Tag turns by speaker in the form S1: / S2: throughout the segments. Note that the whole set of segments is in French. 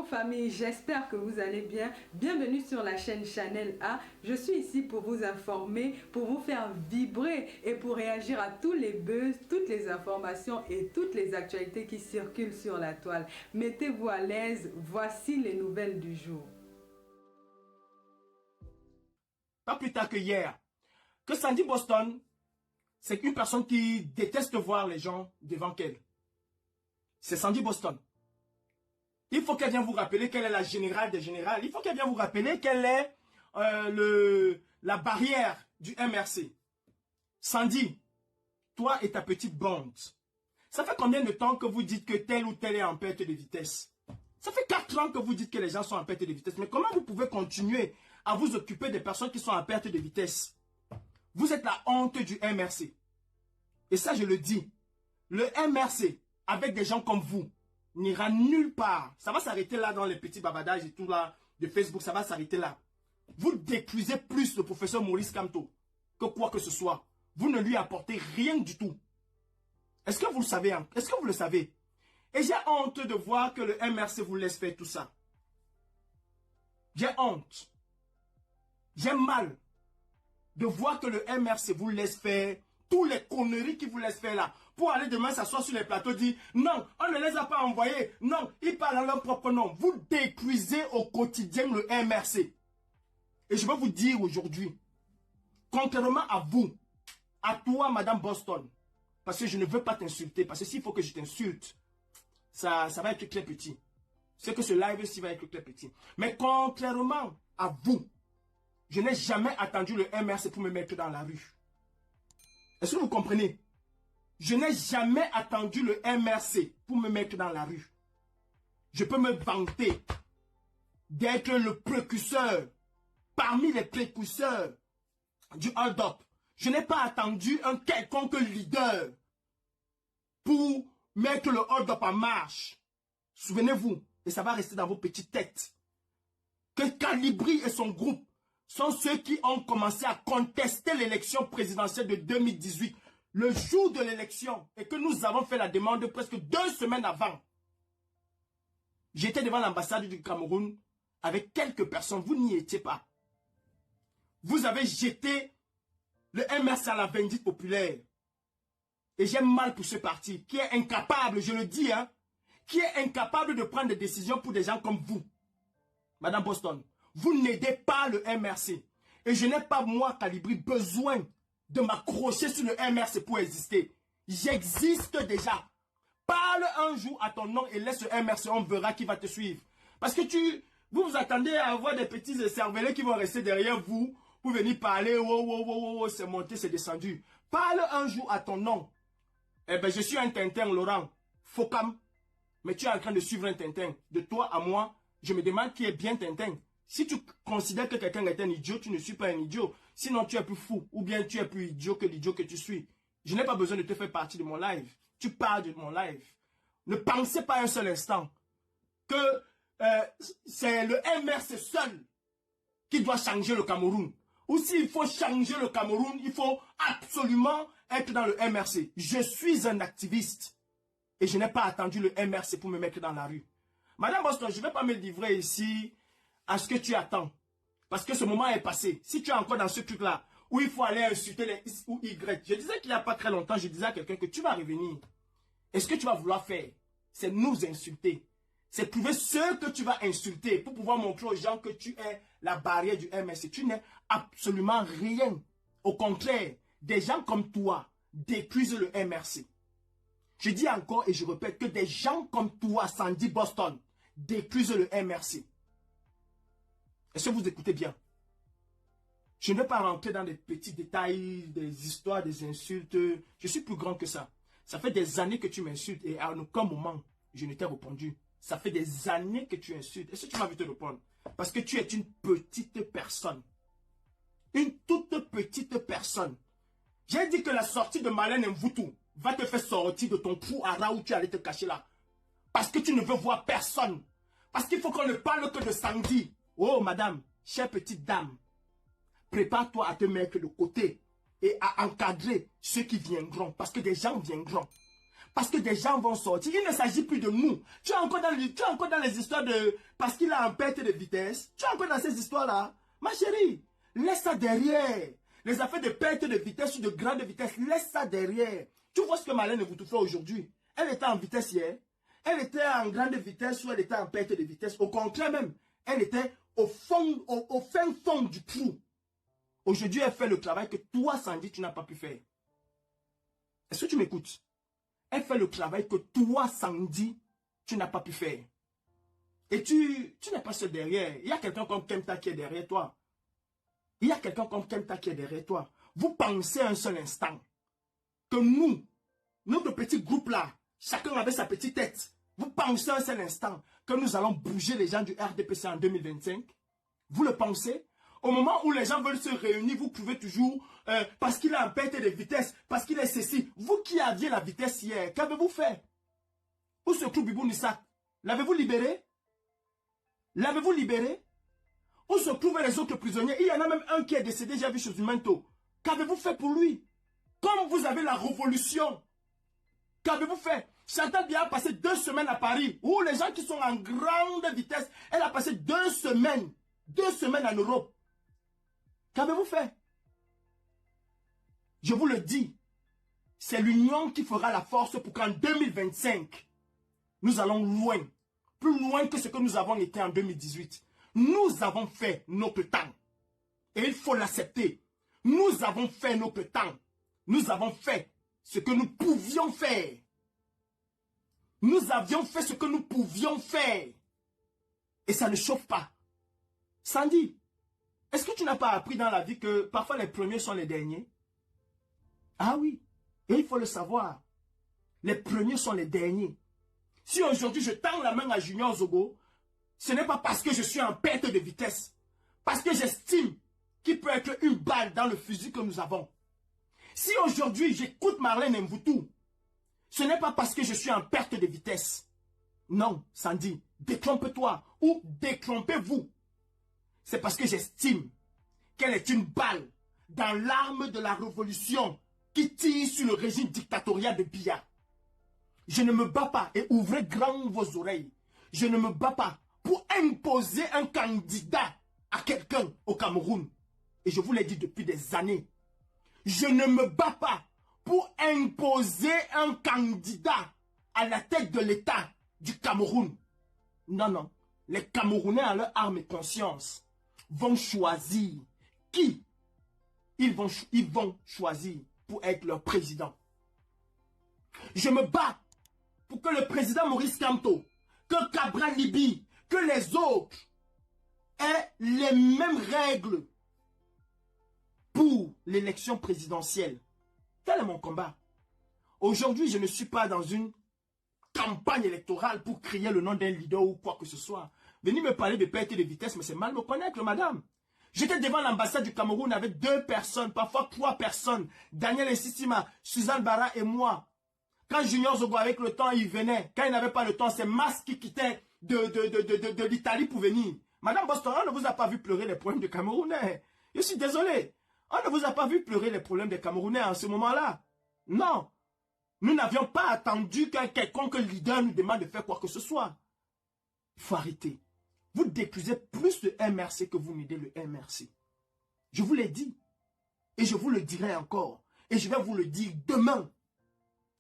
S1: Bonjour famille, j'espère que vous allez bien. Bienvenue sur la chaîne Chanel A. Je suis ici pour vous informer, pour vous faire vibrer et pour réagir à tous les buzz, toutes les informations et toutes les actualités qui circulent sur la toile. Mettez-vous à l'aise, voici les nouvelles du jour.
S2: Pas plus tard que hier, que Sandy Boston, c'est une personne qui déteste voir les gens devant qu'elle. C'est Sandy Boston. Il faut qu'elle vienne vous rappeler qu'elle est la générale des générales. Il faut qu'elle vienne vous rappeler qu'elle est la barrière du MRC. Sandy, toi et ta petite bande, ça fait combien de temps que vous dites que tel ou tel est en perte de vitesse? Ça fait 4 ans que vous dites que les gens sont en perte de vitesse. Mais comment vous pouvez continuer à vous occuper des personnes qui sont en perte de vitesse? Vous êtes la honte du MRC. Et ça, je le dis. Le MRC, avec des gens comme vous, n'ira nulle part. Ça va s'arrêter là dans les petits babadages et tout là de Facebook. Ça va s'arrêter là. Vous détruisez plus le professeur Maurice Kamto que quoi que ce soit. Vous ne lui apportez rien du tout. Est-ce que vous le savez? Est-ce que vous le savez? Et j'ai honte de voir que le MRC vous laisse faire tout ça. J'ai honte. J'ai mal de voir que le MRC vous laisse faire tous les conneries qu'il vous laisse faire là. Pour aller demain s'asseoir sur les plateaux, dire non, on ne les a pas envoyés. Non, ils parlent en leur propre nom. Vous détruisez au quotidien le MRC. Et je vais vous dire aujourd'hui, contrairement à vous, à toi, Madame Boston, parce que je ne veux pas t'insulter, parce que s'il faut que je t'insulte, ça va être très petit. C'est que ce live-ci va être très petit. Mais contrairement à vous, je n'ai jamais attendu le MRC pour me mettre dans la rue. Est-ce que vous comprenez? Je n'ai jamais attendu le MRC pour me mettre dans la rue. Je peux me vanter d'être le précurseur, parmi les précurseurs du hold-up. Je n'ai pas attendu un quelconque leader pour mettre le hold-up en marche. Souvenez-vous, et ça va rester dans vos petites têtes, que Calibri et son groupe sont ceux qui ont commencé à contester l'élection présidentielle de 2018, le jour de l'élection, et que nous avons fait la demande presque 2 semaines avant. J'étais devant l'ambassade du Cameroun avec quelques personnes, vous n'y étiez pas. Vous avez jeté le MRC à la vindicte populaire. Et j'ai mal pour ce parti, qui est incapable, je le dis, qui est incapable de prendre des décisions pour des gens comme vous. Madame Boston, vous n'aidez pas le MRC. Et je n'ai pas, moi, Calibri, besoin de m'accrocher sur le MRC pour exister. J'existe déjà. Parle un jour à ton nom et laisse le MRC, on verra qui va te suivre. Parce que vous vous attendez à avoir des petits cervelets qui vont rester derrière vous pour venir parler. Oh, c'est monté, c'est descendu. Parle un jour à ton nom. Eh ben, je suis un Tintin, Laurent. Focam. Mais tu es en train de suivre un Tintin. De toi à moi, je me demande qui est bien Tintin. Si tu considères que quelqu'un est un idiot, tu ne suis pas un idiot. Sinon, tu es plus fou. Ou bien tu es plus idiot que l'idiot que tu suis. Je n'ai pas besoin de te faire partie de mon live. Tu parles de mon live. Ne pensez pas un seul instant que c'est le MRC seul qui doit changer le Cameroun. Ou s'il faut changer le Cameroun, il faut absolument être dans le MRC. Je suis un activiste. Et je n'ai pas attendu le MRC pour me mettre dans la rue. Madame Boston, je ne vais pas me livrer ici à ce que tu attends. Parce que ce moment est passé. Si tu es encore dans ce truc-là, où il faut aller insulter les X ou Y. Je disais qu'il n'y a pas très longtemps, je disais à quelqu'un que tu vas revenir. Et ce que tu vas vouloir faire, c'est nous insulter. C'est prouver ce que tu vas insulter pour pouvoir montrer aux gens que tu es la barrière du MRC. Tu n'es absolument rien. Au contraire, des gens comme toi détruisent le MRC. Je dis encore et je répète que des gens comme toi, Sandy Boston, détruisent le MRC. Est-ce que vous écoutez bien? Je ne vais pas rentrer dans des petits détails, des histoires, des insultes. Je suis plus grand que ça. Ça fait des années que tu m'insultes et à aucun moment, je ne t'ai répondu. Ça fait des années que tu insultes. Est-ce que tu m'as vu te répondre? Parce que tu es une petite personne. Une toute petite personne. J'ai dit que la sortie de Marlène Mvutu va te faire sortir de ton trou à rat où tu allais te cacher là. Parce que tu ne veux voir personne. Parce qu'il faut qu'on ne parle que de Sandy. Oh madame, chère petite dame, prépare-toi à te mettre de côté et à encadrer ceux qui viendront. Parce que des gens viendront. Parce que des gens vont sortir. Il ne s'agit plus de nous. Tu es encore dans les histoires de... Parce qu'il a un perte de vitesse. Tu es encore dans ces histoires-là. Ma chérie, laisse ça derrière. Les affaires de perte de vitesse ou de grande vitesse, laisse ça derrière. Tu vois ce que Marlène vous fait aujourd'hui. Elle était en vitesse hier. Elle était en grande vitesse ou elle était en perte de vitesse. Au contraire même, elle était au fin fond du trou. Aujourd'hui, elle fait le travail que toi, Sandy, tu n'as pas pu faire. Est-ce que tu m'écoutes? Elle fait le travail que toi, Sandy, tu n'as pas pu faire. Et tu n'es pas seul derrière. Il y a quelqu'un comme Kemta qui est derrière toi. Il y a quelqu'un comme Kemta qui est derrière toi. Vous pensez un seul instant que nous, notre petit groupe-là, chacun avec sa petite tête, vous pensez un seul instant que nous allons bouger les gens du RDPC en 2025? Vous le pensez? Au moment où les gens veulent se réunir, vous pouvez toujours, parce qu'il a un perte de vitesse, parce qu'il est ceci. Vous qui aviez la vitesse hier, qu'avez-vous fait? Où se trouve Bibou Nissak? L'avez-vous libéré? L'avez-vous libéré? Où se trouvent les autres prisonniers? Il y en a même un qui est décédé, j'ai vu chez Umento. Qu'avez-vous fait pour lui? Comme vous avez la révolution, qu'avez-vous fait? Chantal Biya a passé 2 semaines à Paris, où les gens qui sont en grande vitesse, elle a passé 2 semaines en Europe. Qu'avez-vous fait? Je vous le dis, c'est l'union qui fera la force pour qu'en 2025, nous allons loin, plus loin que ce que nous avons été en 2018. Nous avons fait notre temps. Et il faut l'accepter. Nous avons fait notre temps. Nous avons fait ce que nous pouvions faire. Nous avions fait ce que nous pouvions faire. Et ça ne chauffe pas. Sandy, est-ce que tu n'as pas appris dans la vie que parfois les premiers sont les derniers? Ah oui, et il faut le savoir. Les premiers sont les derniers. Si aujourd'hui je tends la main à Junior Zogo, ce n'est pas parce que je suis en perte de vitesse. Parce que j'estime qu'il peut être une balle dans le fusil que nous avons. Si aujourd'hui j'écoute Marlène Mvoutou, ce n'est pas parce que je suis en perte de vitesse. Non, Sandy, détrompe-toi ou détrompez-vous. C'est parce que j'estime qu'elle est une balle dans l'arme de la révolution qui tire sur le régime dictatorial de Biya. Je ne me bats pas, et ouvrez grand vos oreilles, je ne me bats pas pour imposer un candidat à quelqu'un au Cameroun. Et je vous l'ai dit depuis des années. Je ne me bats pas pour imposer un candidat à la tête de l'État du Cameroun. Non, non. Les Camerounais, à leur âme et conscience, vont choisir qui ils vont choisir pour être leur président. Je me bats pour que le président Maurice Kamto, que Cabral Libi, que les autres aient les mêmes règles pour l'élection présidentielle. Tel est mon combat. Aujourd'hui, je ne suis pas dans une campagne électorale pour crier le nom d'un leader ou quoi que ce soit. Venez me parler de perte de vitesse, mais c'est mal me connaître, madame. J'étais devant l'ambassade du Cameroun avec 2 personnes, parfois 3 personnes. Daniel Essissima, Suzanne Barra et moi. Quand Junior Zogo, avec le temps, il venait. Quand il n'avait pas le temps, c'est Mas qui quittait de l'Italie pour venir. Madame Boston, on ne vous a pas vu pleurer les problèmes des Camerounais. Je suis désolé. On ne vous a pas vu pleurer les problèmes des Camerounais en ce moment-là. Non. Nous n'avions pas attendu qu'un quelconque leader nous demande de faire quoi que ce soit. Il faut arrêter. Vous déclusez plus le MRC que vous m'aidez le MRC. Je vous l'ai dit. Et je vous le dirai encore. Et je vais vous le dire demain.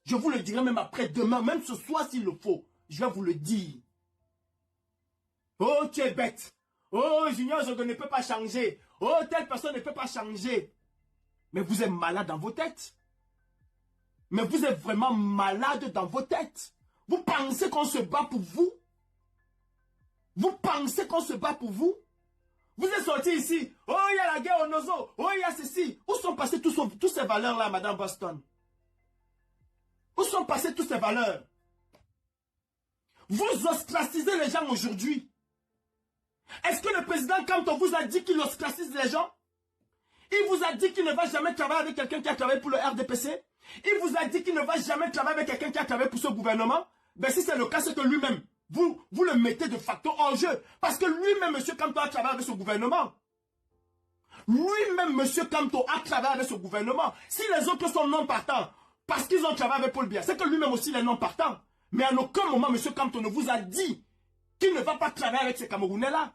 S2: Je vous le dirai même après-demain, même ce soir s'il le faut. Je vais vous le dire. Oh, tu es bête. Oh, Junior Zogo ne peut pas changer. Oh, telle personne ne peut pas changer. Mais vous êtes malade dans vos têtes. Mais vous êtes vraiment malade dans vos têtes. Vous pensez qu'on se bat pour vous? Vous pensez qu'on se bat pour vous? Vous êtes sortis ici. Oh, il y a la guerre au Nozo. Oh, il y a ceci. Où sont passées toutes ces valeurs-là, Madame Boston? Où sont passées toutes ces valeurs? Vous ostracisez les gens aujourd'hui. Est-ce que le président Kamto vous a dit qu'il ostracise les gens? Il vous a dit qu'il ne va jamais travailler avec quelqu'un qui a travaillé pour le RDPC? Il vous a dit qu'il ne va jamais travailler avec quelqu'un qui a travaillé pour ce gouvernement? Ben si c'est le cas, c'est que lui-même, vous le mettez de facto en jeu. Parce que lui-même, M. Kamto, a travaillé avec ce gouvernement. Lui-même, M. Kamto, a travaillé avec ce gouvernement. Si les autres sont non partants, parce qu'ils ont travaillé avec Paul Biya. C'est que lui-même aussi, il est non partant. Mais à aucun moment, M. Kamto ne vous a dit qu'il ne va pas travailler avec ces Camerounais-là.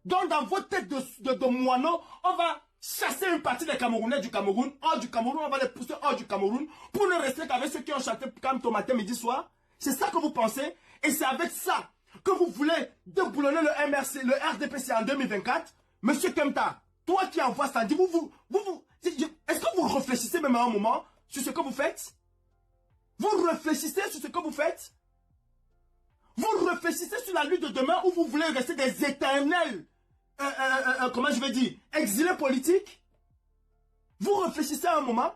S2: Donc, dans votre tête de moineau, on va chasser une partie des Camerounais du Cameroun, hors du Cameroun, on va les pousser hors du Cameroun, pour ne rester qu'avec ceux qui ont chanté Kamto matin, midi, soir. C'est ça que vous pensez? Et c'est avec ça que vous voulez déboulonner le MRC, le RDPC en 2024? Monsieur Kemta, toi qui envoies Sandy, est-ce que vous réfléchissez même à un moment sur ce que vous faites? Vous réfléchissez sur ce que vous faites? Vous réfléchissez sur la lutte de demain où vous voulez rester des éternels, comment je vais dire, exilés politiques? Vous réfléchissez à un moment?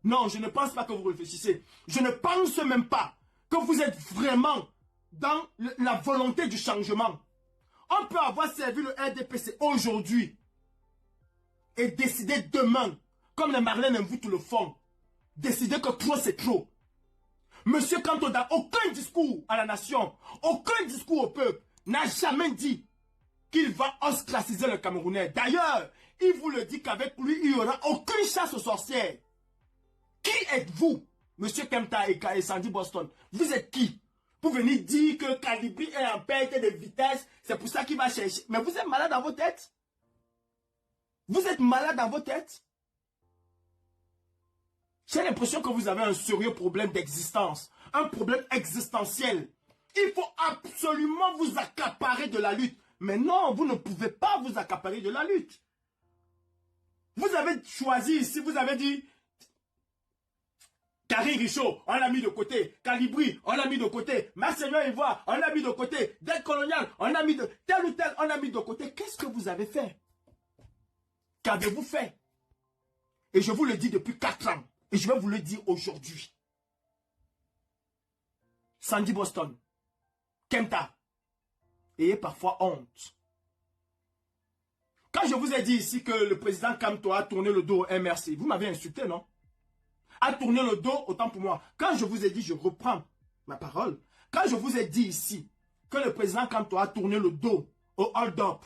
S2: Non, je ne pense pas que vous réfléchissez. Je ne pense même pas que vous êtes vraiment dans la volonté du changement. On peut avoir servi le RDPC aujourd'hui et décider demain, comme les Marlènes Mvoutou le font, décider que trop c'est trop. Monsieur Kamto, dans aucun discours à la nation, aucun discours au peuple, n'a jamais dit qu'il va ostraciser le Camerounais. D'ailleurs, il vous le dit qu'avec lui, il n'y aura aucune chasse aux sorcières. Qui êtes-vous, Monsieur Kemta et Sandy Boston? Vous êtes qui? Pour venir dire que Calibri est en perte de vitesse, c'est pour ça qu'il va chercher. Mais vous êtes malade dans vos têtes? Vous êtes malade dans vos têtes? J'ai l'impression que vous avez un sérieux problème d'existence, un problème existentiel. Il faut absolument vous accaparer de la lutte. Mais non, vous ne pouvez pas vous accaparer de la lutte. Vous avez choisi ici, vous avez dit, Carrie Richaud, on l'a mis de côté. Calibri, on l'a mis de côté. Monseigneur Ivoire, on l'a mis de côté. Del Colonial, on l'a mis de... Tel ou tel, on l'a mis de côté. Qu'est-ce que vous avez fait? Qu'avez-vous fait? Et je vous le dis depuis 4 ans. Et je vais vous le dire aujourd'hui. Sandy Boston, Kemta, ayez parfois honte. Quand je vous ai dit ici que le président Kamto a tourné le dos au MRC, vous m'avez insulté, non? A tourné le dos, autant pour moi. Quand je vous ai dit, je reprends ma parole. Quand je vous ai dit ici que le président Kamto a tourné le dos au hold-up,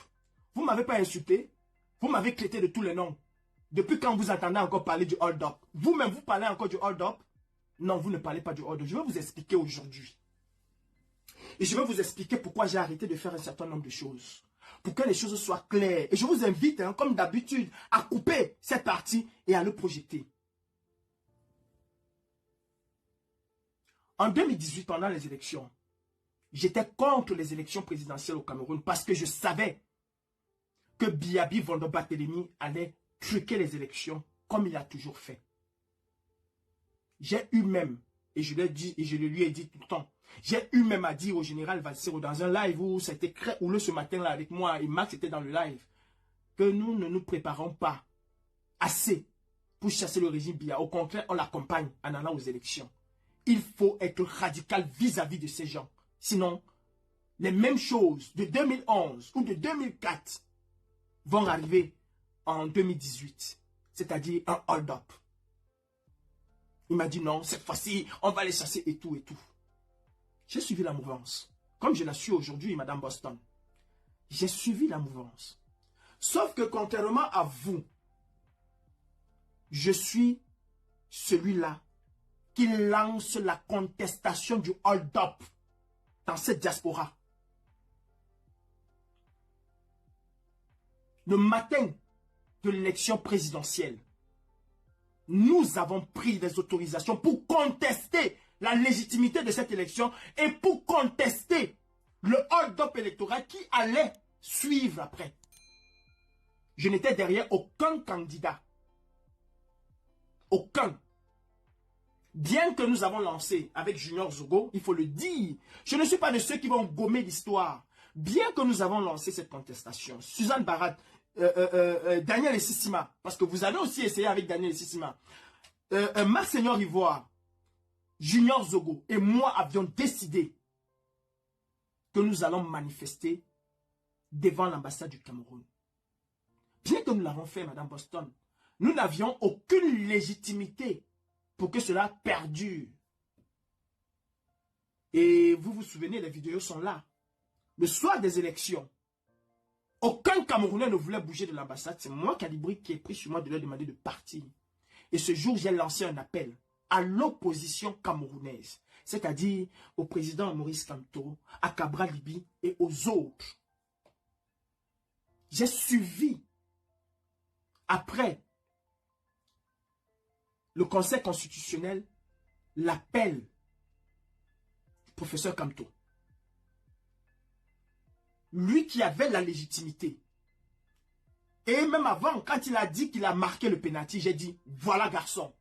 S2: vous ne m'avez pas insulté. Vous m'avez traité de tous les noms. Depuis quand vous entendez encore parler du hold-up? Vous-même, vous parlez encore du hold-up? Non, vous ne parlez pas du hold-up. Je vais vous expliquer aujourd'hui. Et je vais vous expliquer pourquoi j'ai arrêté de faire un certain nombre de choses. Pour que les choses soient claires. Et je vous invite, hein, comme d'habitude, à couper cette partie et à le projeter. En 2018, pendant les élections, j'étais contre les élections présidentielles au Cameroun parce que je savais que Biabi Vondo Barthélémy allait truquer les élections comme il a toujours fait. J'ai eu même, et je l'ai dit, et je le lui ai dit tout le temps, j'ai eu même à dire au général Valsero dans un live où c'était très houleux ce matin-là avec moi, et Max était dans le live, que nous ne nous préparons pas assez pour chasser le régime Biya. Au contraire, on l'accompagne en allant aux élections. Il faut être radical vis-à-vis de ces gens. Sinon, les mêmes choses de 2011 ou de 2004 vont arriver en 2018. C'est-à-dire un hold-up. Il m'a dit non, cette fois-ci, on va les chasser et tout et tout. J'ai suivi la mouvance. Comme je la suis aujourd'hui, Madame Boston. J'ai suivi la mouvance. Sauf que contrairement à vous, je suis celui-là qui lance la contestation du hold-up dans cette diaspora. Le matin de l'élection présidentielle, nous avons pris des autorisations pour contester la légitimité de cette élection et pour contester le hold-up électoral qui allait suivre après. Je n'étais derrière aucun candidat. Aucun. Bien que nous avons lancé avec Junior Zogo, il faut le dire, je ne suis pas de ceux qui vont gommer l'histoire. Bien que nous avons lancé cette contestation, Suzanne Barat, Daniel Essissima, parce que vous avez aussi essayé avec Daniel Essissima, Monseigneur Ivoire, Junior Zogo et moi avions décidé que nous allons manifester devant l'ambassade du Cameroun. Bien que nous l'avons fait, Madame Boston, nous n'avions aucune légitimité pour que cela perdure. Et vous vous souvenez, les vidéos sont là. Le soir des élections, aucun Camerounais ne voulait bouger de l'ambassade. C'est moi, Calibri, qui ai pris sur moi de leur demander de partir. Et ce jour, j'ai lancé un appel à l'opposition camerounaise, c'est-à-dire au président Maurice Kamto, à Cabral Libi et aux autres. J'ai suivi, après le Conseil constitutionnel, l'appel du professeur Kamto. Lui qui avait la légitimité. Et même avant, quand il a dit qu'il a marqué le pénalty, j'ai dit, voilà garçon.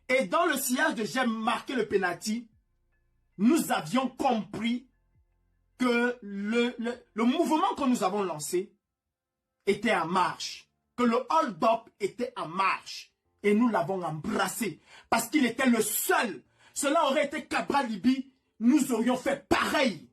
S2: Et dans le sillage de j'ai marqué le pénalty, nous avions compris que le mouvement que nous avons lancé était en marche. Que le hold-up était en marche. Et nous l'avons embrassé. Parce qu'il était le seul. Cela aurait été Cabral Libi. Nous aurions fait pareil.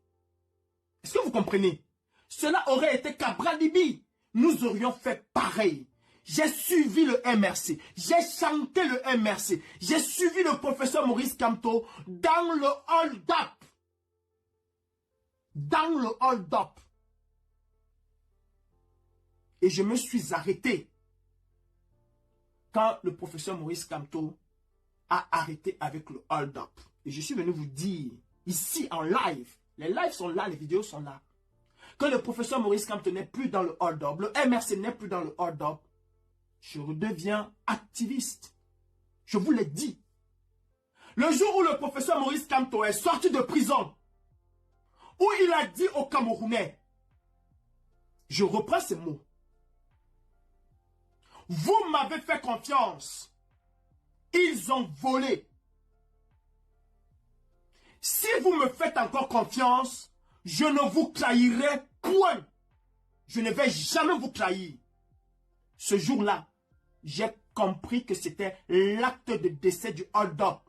S2: Est-ce que vous comprenez? Cela aurait été Cabral Libi. Nous aurions fait pareil. J'ai suivi le MRC. J'ai chanté le MRC. J'ai suivi le professeur Maurice Kamto dans le hold-up. Dans le hold-up. Et je me suis arrêté quand le professeur Maurice Kamto a arrêté avec le hold-up. Et je suis venu vous dire, ici en live, les lives sont là, les vidéos sont là, que le professeur Maurice Kamto n'est plus dans le hold-up, le MRC n'est plus dans le hold-up, je redeviens activiste. Je vous l'ai dit. Le jour où le professeur Maurice Kamto est sorti de prison, où il a dit aux Camerounais, je reprends ces mots, vous m'avez fait confiance, ils ont volé. Si vous me faites encore confiance, je ne vous trahirai point. Je ne vais jamais vous trahir. Ce jour-là, j'ai compris que c'était l'acte de décès du hold-up.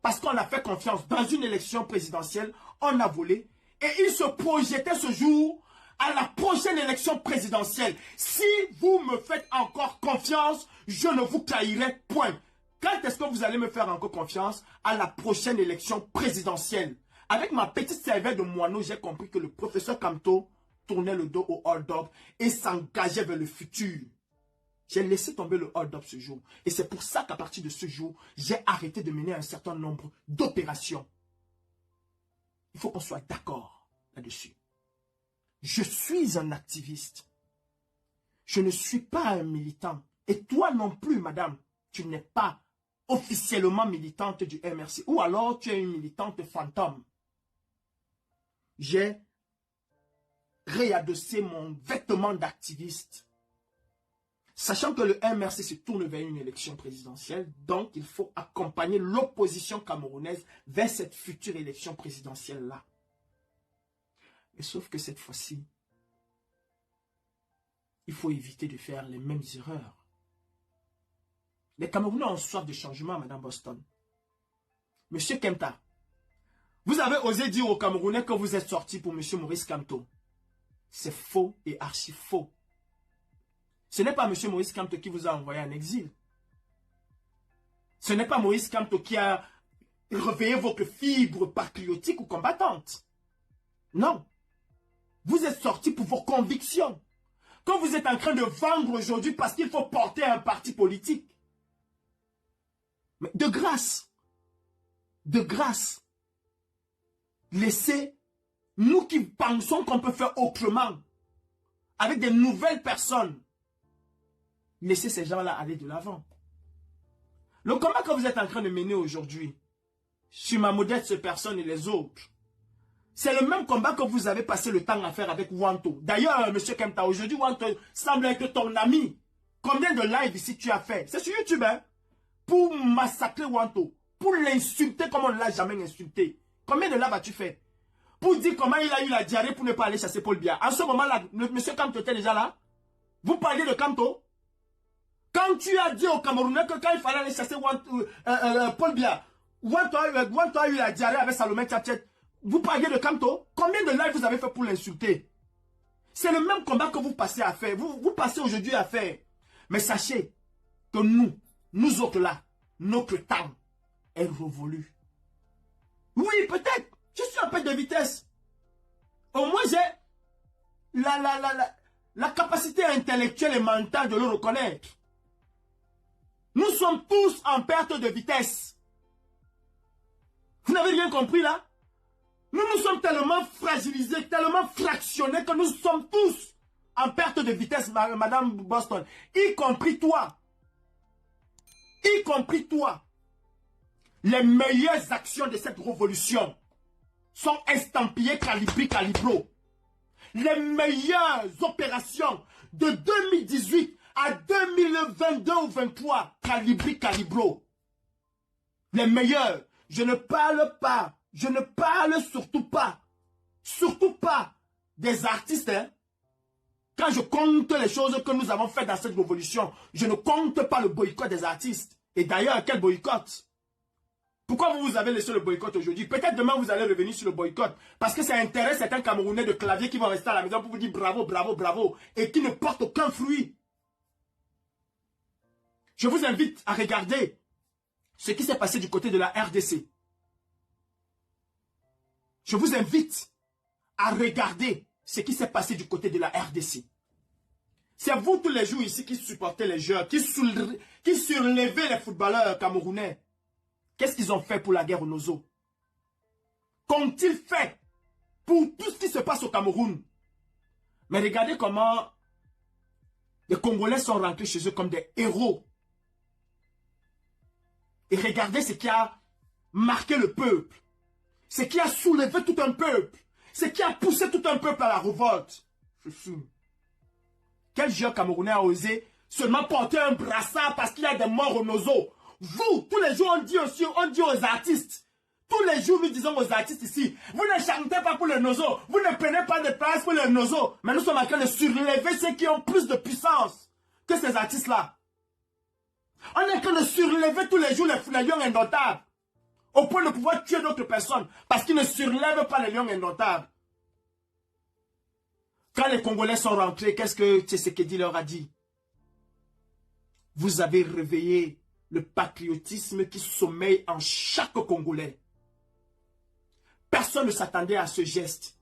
S2: Parce qu'on a fait confiance dans une élection présidentielle, on a volé. Et il se projetait ce jour à la prochaine élection présidentielle. Si vous me faites encore confiance, je ne vous trahirai point. Quand est-ce que vous allez me faire encore confiance? À la prochaine élection présidentielle. Avec ma petite cervelle de moineau, j'ai compris que le professeur Kamto tournait le dos au hold-up et s'engageait vers le futur. J'ai laissé tomber le hold-up ce jour. Et c'est pour ça qu'à partir de ce jour, j'ai arrêté de mener un certain nombre d'opérations. Il faut qu'on soit d'accord là-dessus. Je suis un activiste. Je ne suis pas un militant. Et toi non plus, madame, tu n'es pas officiellement militante du MRC. Ou alors tu es une militante fantôme. J'ai réadossé mon vêtement d'activiste. Sachant que le MRC se tourne vers une élection présidentielle, donc il faut accompagner l'opposition camerounaise vers cette future élection présidentielle-là. Mais sauf que cette fois-ci, il faut éviter de faire les mêmes erreurs. Les Camerounais ont soif de changement, Madame Boston. Monsieur Kemta, vous avez osé dire aux Camerounais que vous êtes sorti pour Monsieur Maurice Kamto. C'est faux et archi faux. Ce n'est pas Monsieur Maurice Kamto qui vous a envoyé en exil. Ce n'est pas Maurice Kamto qui a réveillé votre fibre patriotique ou combattante. Non. Vous êtes sorti pour vos convictions. Quand vous êtes en train de vendre aujourd'hui parce qu'il faut porter un parti politique. Mais de grâce, laissez, nous qui pensons qu'on peut faire autrement, avec des nouvelles personnes, laissez ces gens-là aller de l'avant. Le combat que vous êtes en train de mener aujourd'hui, sur ma modeste personne et les autres, c'est le même combat que vous avez passé le temps à faire avec Wanto. D'ailleurs, M. Kemta, aujourd'hui, Wanto semble être ton ami. Combien de lives ici tu as fait? C'est sur YouTube, hein? Pour massacrer Wanto. Pour l'insulter comme on ne l'a jamais insulté. Combien de lives as-tu fait? Pour dire comment il a eu la diarrhée pour ne pas aller chasser Paul Biya. En ce moment-là, M. Kamto était déjà là. Vous parliez de Kamto? Quand tu as dit aux Camerounais que quand il fallait aller chasser Paul Biya, Wanto a eu la diarrhée avec Salomé Tchatchet. Vous parliez de Kamto? Combien de lives vous avez fait pour l'insulter? C'est le même combat que vous passez à faire. Vous passez aujourd'hui à faire. Mais sachez que nous autres là, notre temps est révolu. Oui, peut-être. Je suis un peu de vitesse. Au moins, j'ai la capacité intellectuelle et mentale de le reconnaître. Nous sommes tous en perte de vitesse. Vous n'avez rien compris là? Nous nous sommes tellement fragilisés, tellement fractionnés que nous sommes tous en perte de vitesse, Madame Boston. Y compris toi. Y compris toi. Les meilleures actions de cette révolution sont estampillées Calibri Calibro. Les meilleures opérations de 2018 à 2022 ou 2023, Calibri Calibro. Les meilleurs. Je ne parle pas, je ne parle surtout pas des artistes. Hein. Quand je compte les choses que nous avons faites dans cette révolution, je ne compte pas le boycott des artistes. Et d'ailleurs, quel boycott? Pourquoi vous avez laissé le boycott aujourd'hui? Peut-être demain vous allez revenir sur le boycott. Parce que ça intéresse certains Camerounais de clavier qui vont rester à la maison pour vous dire bravo, bravo, bravo. Et qui ne portent aucun fruit. Je vous invite à regarder ce qui s'est passé du côté de la RDC. Je vous invite à regarder ce qui s'est passé du côté de la RDC. C'est vous tous les jours ici qui supportez les joueurs, qui surlevez les footballeurs camerounais. Qu'est-ce qu'ils ont fait pour la guerre au Nozo? Qu'ont-ils fait pour tout ce qui se passe au Cameroun? Mais regardez comment les Congolais sont rentrés chez eux comme des héros. Et regardez ce qui a marqué le peuple. Ce qui a soulevé tout un peuple. Ce qui a poussé tout un peuple à la révolte. Je suis. Quel joueur camerounais a osé seulement porter un brassard parce qu'il y a des morts au Nozo? Vous, tous les jours, on dit aux artistes. Tous les jours, nous disons aux artistes ici, vous ne chantez pas pour le Nozo. Vous ne prenez pas de place pour le Nozo. Mais nous sommes en train de surlever ceux qui ont plus de puissance que ces artistes-là. On est en train de surlever tous les jours les lions indomptables. Au point de pouvoir tuer d'autres personnes. Parce qu'ils ne surlèvent pas les lions indomptables. Quand les Congolais sont rentrés, qu'est-ce que Tshisekedi leur a dit? Vous avez réveillé le patriotisme qui sommeille en chaque Congolais. Personne ne s'attendait à ce geste.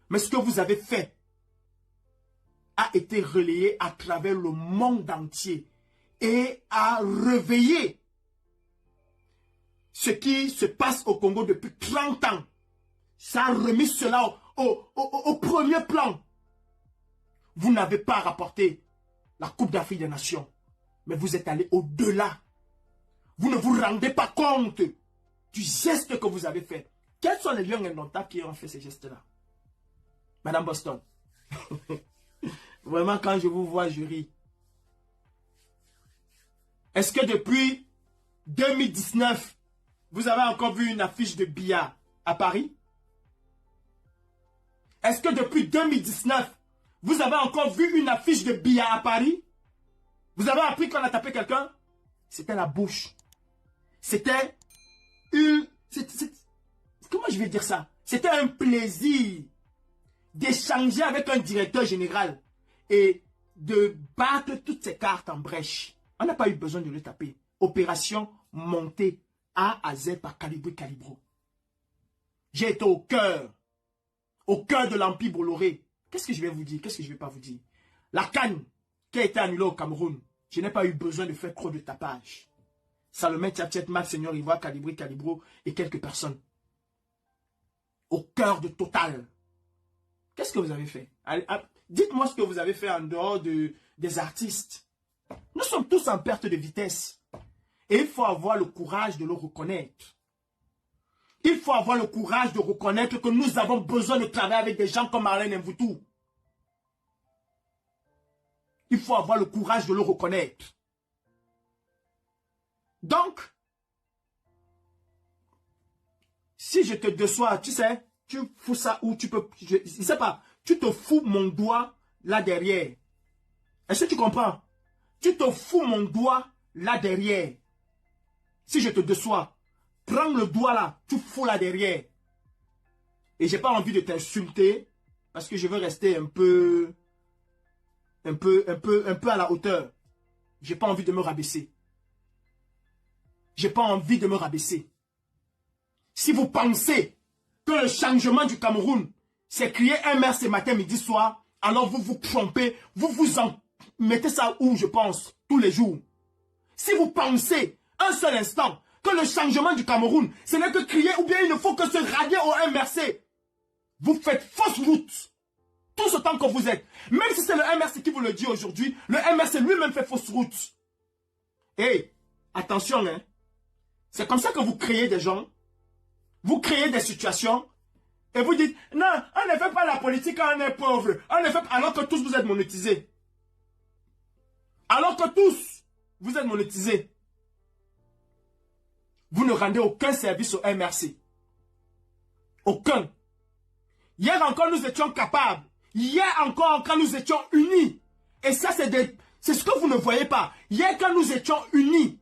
S2: Mais ce que vous avez fait a été relayé à travers le monde entier et a réveillé ce qui se passe au Congo depuis 30 ans. Ça a remis cela au premier plan. Vous n'avez pas rapporté la Coupe d'Afrique des Nations, mais vous êtes allé au-delà. Vous ne vous rendez pas compte du geste que vous avez fait. Quels sont les lions indomptables qui ont fait ces gestes-là? Madame Boston. Vraiment, quand je vous vois, je ris. Est-ce que depuis 2019, vous avez encore vu une affiche de billard à Paris? Est-ce que depuis 2019, vous avez encore vu une affiche de billard à Paris? Vous avez appris qu'on a tapé quelqu'un? C'était la bouche. C'était une... Comment je vais dire ça? C'était un plaisir d'échanger avec un directeur général et de battre toutes ces cartes en brèche. On n'a pas eu besoin de le taper. Opération montée A à Z par Calibri Calibro. J'ai été au cœur de l'Empire Bolloré. Qu'est-ce que je vais vous dire? Qu'est-ce que je ne vais pas vous dire? La CAN qui a été annulée au Cameroun, je n'ai pas eu besoin de faire trop de tapage. Salomé Tchatchet, Max Seigneur Ivoire, Calibri Calibro et quelques personnes. Au cœur de Total. Qu'est-ce que vous avez fait? Dites-moi ce que vous avez fait en dehors des artistes. Nous sommes tous en perte de vitesse. Et il faut avoir le courage de le reconnaître. Il faut avoir le courage de reconnaître que nous avons besoin de travailler avec des gens comme Marlène Mvoutou. Il faut avoir le courage de le reconnaître. Donc, si je te déçois, tu sais, tu fous ça où tu peux... Je ne sais pas, tu te fous mon doigt là derrière. Est-ce que tu comprends? Tu te fous mon doigt là derrière. Si je te déçois, prends le doigt là, tu fous là derrière. Et j'ai pas envie de t'insulter parce que je veux rester un peu à la hauteur. J'ai pas envie de me rabaisser. J'ai pas envie de me rabaisser. Si vous pensez que le changement du Cameroun, c'est crier un maire ce matin, midi, soir, alors vous vous trompez, vous vous en mettez ça où, je pense, tous les jours. Si vous pensez un seul instant que le changement du Cameroun, ce n'est que crier ou bien il ne faut que se rallier au MRC, vous faites fausse route. Tout ce temps que vous êtes. Même si c'est le MRC qui vous le dit aujourd'hui, le MRC lui-même fait fausse route. Et attention, hein. C'est comme ça que vous créez des gens, vous créez des situations, et vous dites, non, on ne fait pas la politique quand on est pauvre. On ne fait pas, alors que tous vous êtes monétisés. Alors que tous, vous êtes monétisés. Vous ne rendez aucun service au MRC. Aucun. Hier encore, nous étions capables. Hier encore, quand nous étions unis. Et ça, c'est ce que vous ne voyez pas. Hier, quand nous étions unis,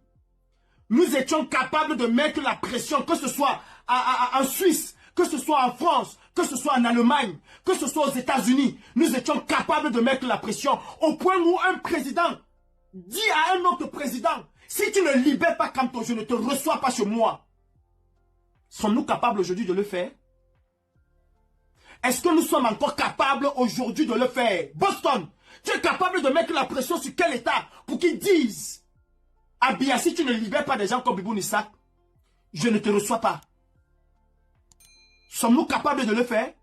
S2: nous étions capables de mettre la pression, que ce soit en Suisse, que ce soit en France, que ce soit en Allemagne, que ce soit aux États-Unis. Nous étions capables de mettre la pression au point où un président dit à un autre président, si tu ne libères pas Kamto, je ne te reçois pas chez moi. Sommes-nous capables aujourd'hui de le faire? Est-ce que nous sommes encore capables aujourd'hui de le faire? Boston, tu es capable de mettre la pression sur quel État pour qu'ils disent, ah bien, si tu ne libères pas des gens comme Biboun Issac, je ne te reçois pas. Sommes-nous capables de le faire?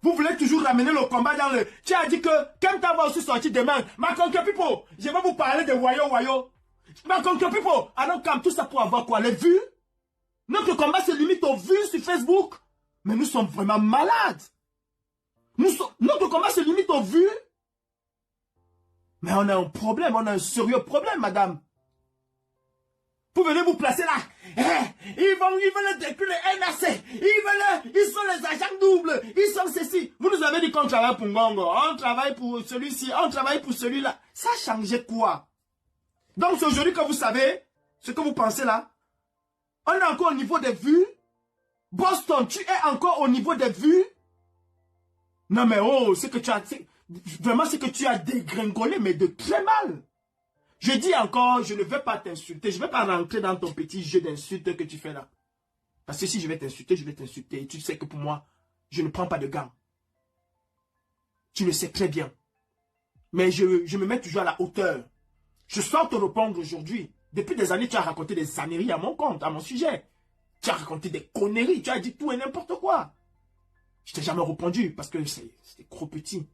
S2: Vous voulez toujours ramener le combat dans le... Tu as dit que Kemta va aussi sortir demain. Ma conquête Pipo, je vais vous parler de Wayo. Ma conquête Pipo, alors comme tout ça pour avoir quoi? Les vues? Notre combat se limite aux vues sur Facebook. Mais nous sommes vraiment malades. Notre combat se limite aux vues. Mais on a un problème, on a un sérieux problème, madame. Vous venez vous placer là. Ils veulent détruire le NAC. Ils sont les agents doubles. Ils sont ceci. Vous nous avez dit qu'on travaille pour Ngongo. On travaille pour celui-ci. On travaille pour celui-là. Ça a changé quoi? Donc c'est aujourd'hui que vous savez ce que vous pensez là. On est encore au niveau des vues. Boston, tu es encore au niveau des vues. Non mais oh, c'est que tu as... Vraiment, c'est que tu as dégringolé, mais de très mal. Je dis encore, je ne vais pas t'insulter. Je ne vais pas rentrer dans ton petit jeu d'insultes que tu fais là. Parce que si je vais t'insulter, je vais t'insulter. Et tu sais que pour moi, je ne prends pas de gants. Tu le sais très bien. Mais je me mets toujours à la hauteur. Je sors te répondre aujourd'hui. Depuis des années, tu as raconté des âneries à mon compte, à mon sujet. Tu as raconté des conneries. Tu as dit tout et n'importe quoi. Je t'ai jamais répondu parce que c'était trop petit.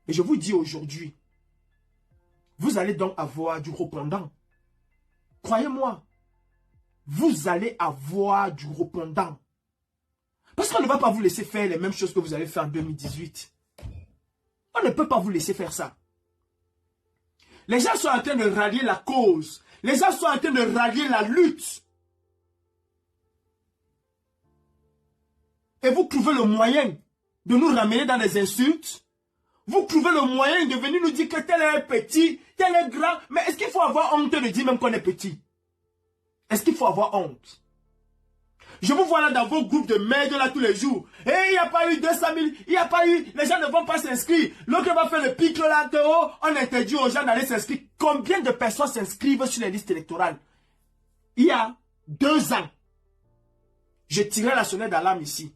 S2: Et je vous dis aujourd'hui, vous allez donc avoir du répondant. Croyez-moi, vous allez avoir du répondant. Parce qu'on ne va pas vous laisser faire les mêmes choses que vous avez fait en 2018. On ne peut pas vous laisser faire ça. Les gens sont en train de rallier la cause. Les gens sont en train de rallier la lutte. Et vous trouvez le moyen de nous ramener dans les insultes. Vous trouvez le moyen de venir nous dire que tel est petit, tel est grand. Mais est-ce qu'il faut avoir honte de dire même qu'on est petit? Est-ce qu'il faut avoir honte? Je vous vois là dans vos groupes de merde là tous les jours. Et il n'y a pas eu 200 000, il n'y a pas eu, les gens ne vont pas s'inscrire. L'autre va faire le pic là de haut, on interdit aux gens d'aller s'inscrire. Combien de personnes s'inscrivent sur les listes électorales? Il y a 2 ans, je tirais la sonnette d'alarme ici.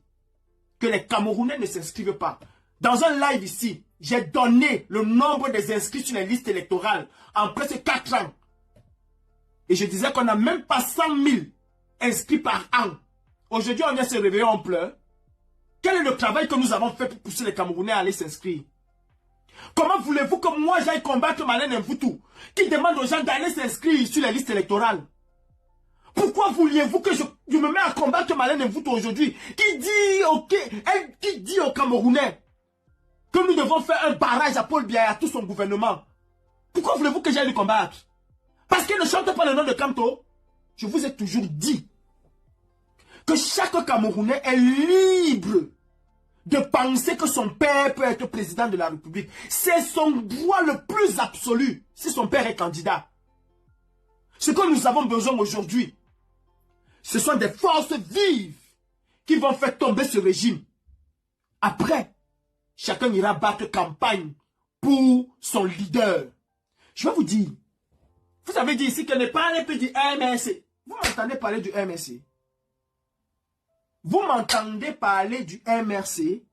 S2: Que les Camerounais ne s'inscrivent pas. Dans un live ici, j'ai donné le nombre des inscrits sur les listes électorales en presque 4 ans. Et je disais qu'on n'a même pas 100 000 inscrits par an. Aujourd'hui, on vient se réveiller, on pleure. Quel est le travail que nous avons fait pour pousser les Camerounais à aller s'inscrire? Comment voulez-vous que moi j'aille combattre Malène Mvoutou qui demande aux gens d'aller s'inscrire sur les listes électorales? Pourquoi vouliez-vous que je me mette à combattre Malène Mvoutou aujourd'hui qui dit aux Camerounais que nous devons faire un barrage à Paul Biya et à tout son gouvernement? Pourquoi voulez-vous que j'aille le combattre? Parce qu'il ne chante pas le nom de Kamto. Je vous ai toujours dit que chaque Camerounais est libre de penser que son père peut être président de la République. C'est son droit le plus absolu si son père est candidat. Ce que nous avons besoin aujourd'hui, ce sont des forces vives qui vont faire tomber ce régime. Après, chacun ira battre campagne pour son leader. Je vais vous dire, vous avez dit ici que ne parlez plus du MRC. Vous m'entendez parler du MRC? Vous m'entendez parler du MRC?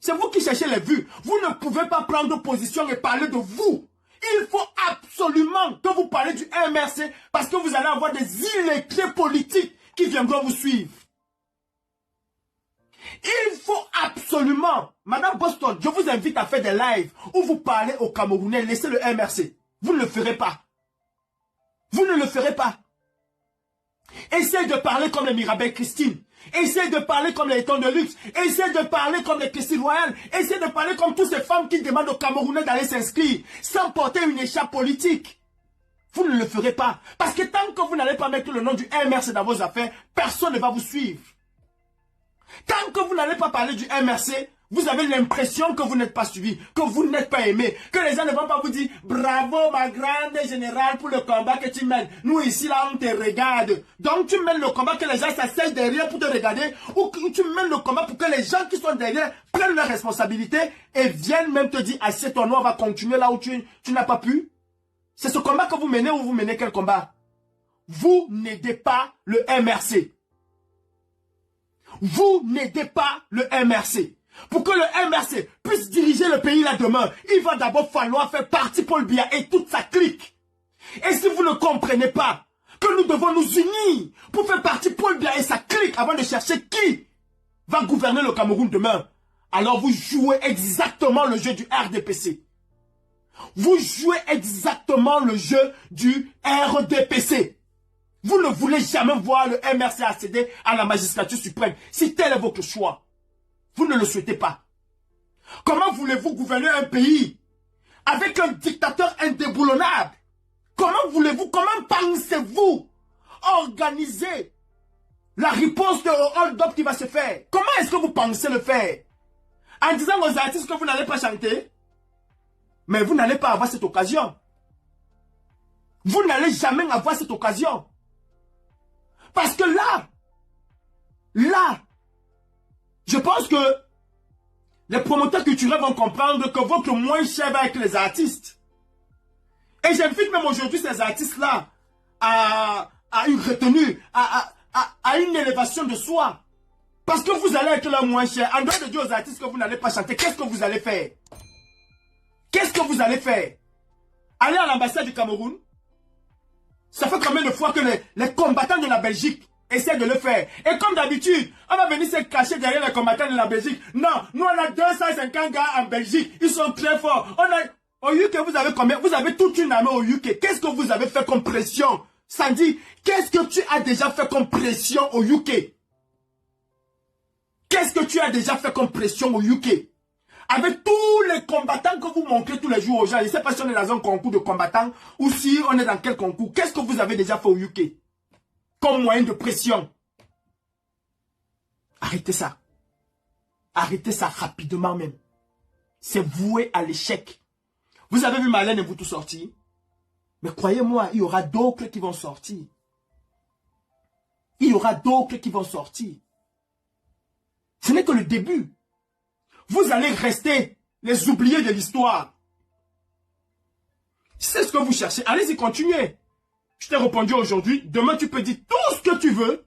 S2: C'est vous qui cherchez les vues. Vous ne pouvez pas prendre position et parler de vous. Il faut absolument que vous parlez du MRC parce que vous allez avoir des illettrés politiques qui viendront vous suivre. Il faut absolument, Madame Boston, je vous invite à faire des lives où vous parlez aux Camerounais, laissez le MRC. Vous ne le ferez pas. Vous ne le ferez pas. Essayez de parler comme les Mirabel Christine. Essayez de parler comme les Étons de luxe. Essayez de parler comme les Christine Royale. Essayez de parler comme toutes ces femmes qui demandent aux Camerounais d'aller s'inscrire sans porter une écharpe politique. Vous ne le ferez pas. Parce que tant que vous n'allez pas mettre le nom du MRC dans vos affaires, personne ne va vous suivre. Tant que vous n'allez pas parler du MRC, vous avez l'impression que vous n'êtes pas suivi, que vous n'êtes pas aimé, que les gens ne vont pas vous dire « Bravo ma grande générale pour le combat que tu mènes. Nous ici là on te regarde. » Donc tu mènes le combat que les gens s'asseyent derrière pour te regarder ou tu mènes le combat pour que les gens qui sont derrière prennent leurs responsabilités et viennent même te dire « Assieds-toi, nous on va continuer là où tu n'as pas pu. » C'est ce combat que vous menez ou vous menez quel combat? Vous n'aidez pas le MRC. Vous n'aidez pas le MRC. Pour que le MRC puisse diriger le pays là demain, il va d'abord falloir faire partie Paul Biya et toute sa clique. Et si vous ne comprenez pas que nous devons nous unir pour faire partie Paul Biya et sa clique avant de chercher qui va gouverner le Cameroun demain, alors vous jouez exactement le jeu du RDPC. Vous jouez exactement le jeu du RDPC. Vous ne voulez jamais voir le MRC accéder à la magistrature suprême. Si tel est votre choix, vous ne le souhaitez pas. Comment voulez-vous gouverner un pays avec un dictateur indéboulonnable? Comment pensez-vous organiser la riposte au hold-up qui va se faire? Comment est-ce que vous pensez le faire? En disant aux artistes que vous n'allez pas chanter? Mais vous n'allez pas avoir cette occasion. Vous n'allez jamais avoir cette occasion. Parce que là, je pense que les promoteurs culturels vont comprendre que votre moins cher va avec les artistes. Et j'invite même aujourd'hui ces artistes-là à une retenue, à une élévation de soi. Parce que vous allez être leur moins cher. En dehors de dire aux artistes que vous n'allez pas chanter, qu'est-ce que vous allez faire? Qu'est-ce que vous allez faire? Aller à l'ambassade du Cameroun? Ça fait combien de fois que les combattants de la Belgique essaient de le faire? Et comme d'habitude, on va venir se cacher derrière les combattants de la Belgique. Non, nous on a 250 gars en Belgique. Ils sont très forts. Au UK, vous avez combien? Vous avez toute une armée au UK. Qu'est-ce que vous avez fait comme pression? Sandy, qu'est-ce que tu as déjà fait comme pression au UK? Qu'est-ce que tu as déjà fait comme pression au UK? Avec tous les combattants que vous montrez tous les jours aux gens, je ne sais pas si on est dans un concours de combattants ou si on est dans quel concours. Qu'est-ce que vous avez déjà fait au UK comme moyen de pression? Arrêtez ça. Arrêtez ça rapidement même. C'est voué à l'échec. Vous avez vu Marlène et vous tout sortir. Mais croyez-moi, il y aura d'autres qui vont sortir. Il y aura d'autres qui vont sortir. Ce n'est que le début. Vous allez rester les oubliés de l'histoire. C'est ce que vous cherchez. Allez-y, continuez. Je t'ai répondu aujourd'hui. Demain, tu peux dire tout ce que tu veux.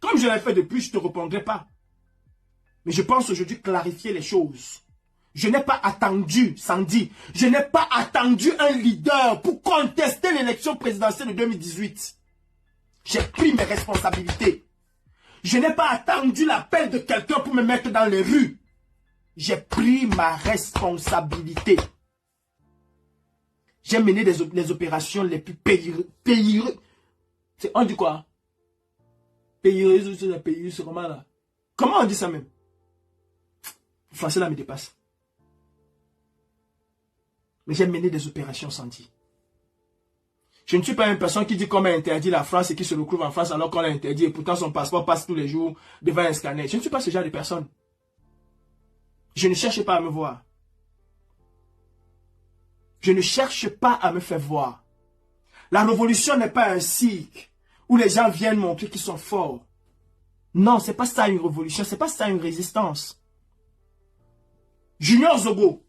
S2: Comme je l'ai fait depuis, je ne te répondrai pas. Mais je pense aujourd'hui clarifier les choses. Je n'ai pas attendu, Sandy, je n'ai pas attendu un leader pour contester l'élection présidentielle de 2018. J'ai pris mes responsabilités. Je n'ai pas attendu l'appel de quelqu'un pour me mettre dans les rues. J'ai pris ma responsabilité. J'ai mené les opérations les plus payeuses. On dit quoi? Payeuses, c'est comment là? Comment on dit ça même? Le français là me dépasse. Mais j'ai mené des opérations Sandy. Je ne suis pas une personne qui dit qu'on a interdit la France et qui se retrouve en France alors qu'on l'a interdit et pourtant son passeport passe tous les jours devant un scanner. Je ne suis pas ce genre de personne. Je ne cherche pas à me voir. Je ne cherche pas à me faire voir. La révolution n'est pas un cirque où les gens viennent montrer qu'ils sont forts. Non, c'est pas ça une révolution, c'est pas ça une résistance. Junior Zobo,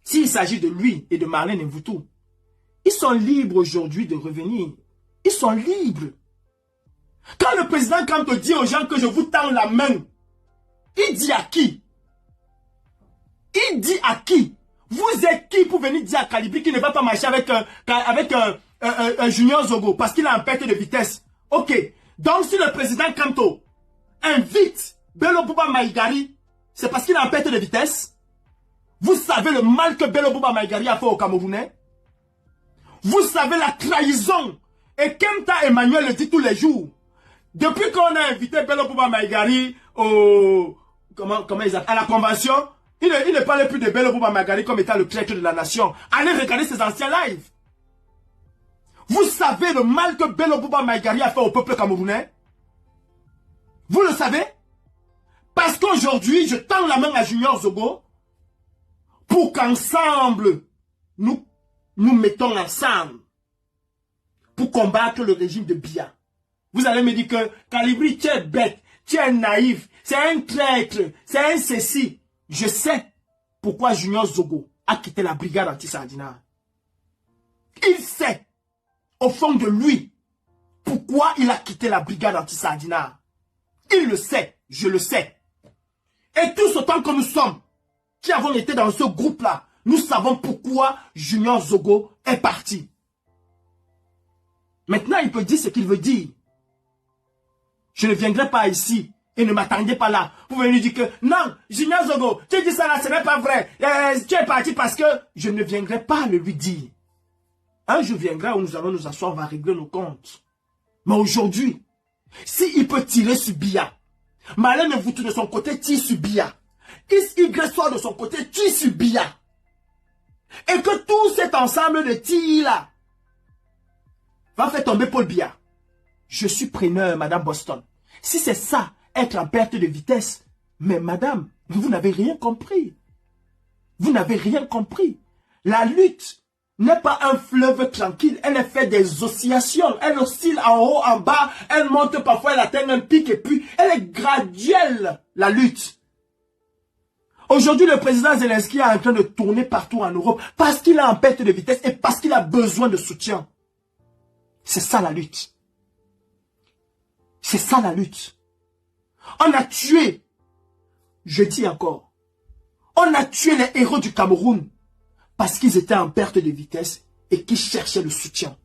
S2: s'il s'agit de lui et de Marlène Mvoutou, ils sont libres aujourd'hui de revenir. Ils sont libres. Quand le président Kamto dit aux gens que je vous tends la main, il dit à qui? Il dit à qui? Vous êtes qui pour venir dire à Calibri qu'il ne va pas marcher avec Junior Zogo parce qu'il a un perte de vitesse? Ok. Donc si le président Kanto invite Bello Bouba Maïgari, c'est parce qu'il a un perte de vitesse? Vous savez le mal que Bello Bouba Maïgari a fait aux Camerounais? Vous savez la trahison? Et Kemta Emmanuel le dit tous les jours. Depuis qu'on a invité Bello Bouba Maïgari à la convention, il ne parle plus de Bello Bouba Maïgari comme étant le traître de la nation. Allez regarder ses anciens lives. Vous savez le mal que Bello Bouba Maïgari a fait au peuple camerounais? Vous le savez? Parce qu'aujourd'hui, je tends la main à Junior Zogo pour qu'ensemble, nous mettons ensemble pour combattre le régime de Biya. Vous allez me dire que Calibri, tu es bête, tu es naïf, c'est un traître, c'est un ceci. Je sais pourquoi Junior Zogo a quitté la brigade anti-Sardina. Il sait, au fond de lui, pourquoi il a quitté la brigade anti-Sardina. Il le sait, je le sais. Et tous autant que nous sommes, qui avons été dans ce groupe-là, nous savons pourquoi Junior Zogo est parti. Maintenant, il peut dire ce qu'il veut dire. Je ne viendrai pas ici et ne m'attendez pas là. Vous venez lui dire que non, Junior Zogo, tu dis ça là, ce n'est pas vrai. Tu es parti parce que je ne viendrai pas le lui dire. Un jour viendra où nous allons nous asseoir, on va régler nos comptes. Mais aujourd'hui, s'il peut tirer sur Biya, Malin Mvoutou de son côté tire sur Biya, XY soit de son côté tire sur Biya, et que tout cet ensemble de tirs là va faire tomber Paul Biya. Je suis preneur, Madame Boston. Si c'est ça, être en perte de vitesse, mais Madame, vous n'avez rien compris. Vous n'avez rien compris. La lutte n'est pas un fleuve tranquille. Elle est faite des oscillations. Elle oscille en haut, en bas. Elle monte parfois, elle atteint un pic et puis elle est graduelle, la lutte. Aujourd'hui, le président Zelensky est en train de tourner partout en Europe parce qu'il est en perte de vitesse et parce qu'il a besoin de soutien. C'est ça la lutte. C'est ça la lutte. On a tué, je dis encore, on a tué les héros du Cameroun parce qu'ils étaient en perte de vitesse et qu'ils cherchaient le soutien.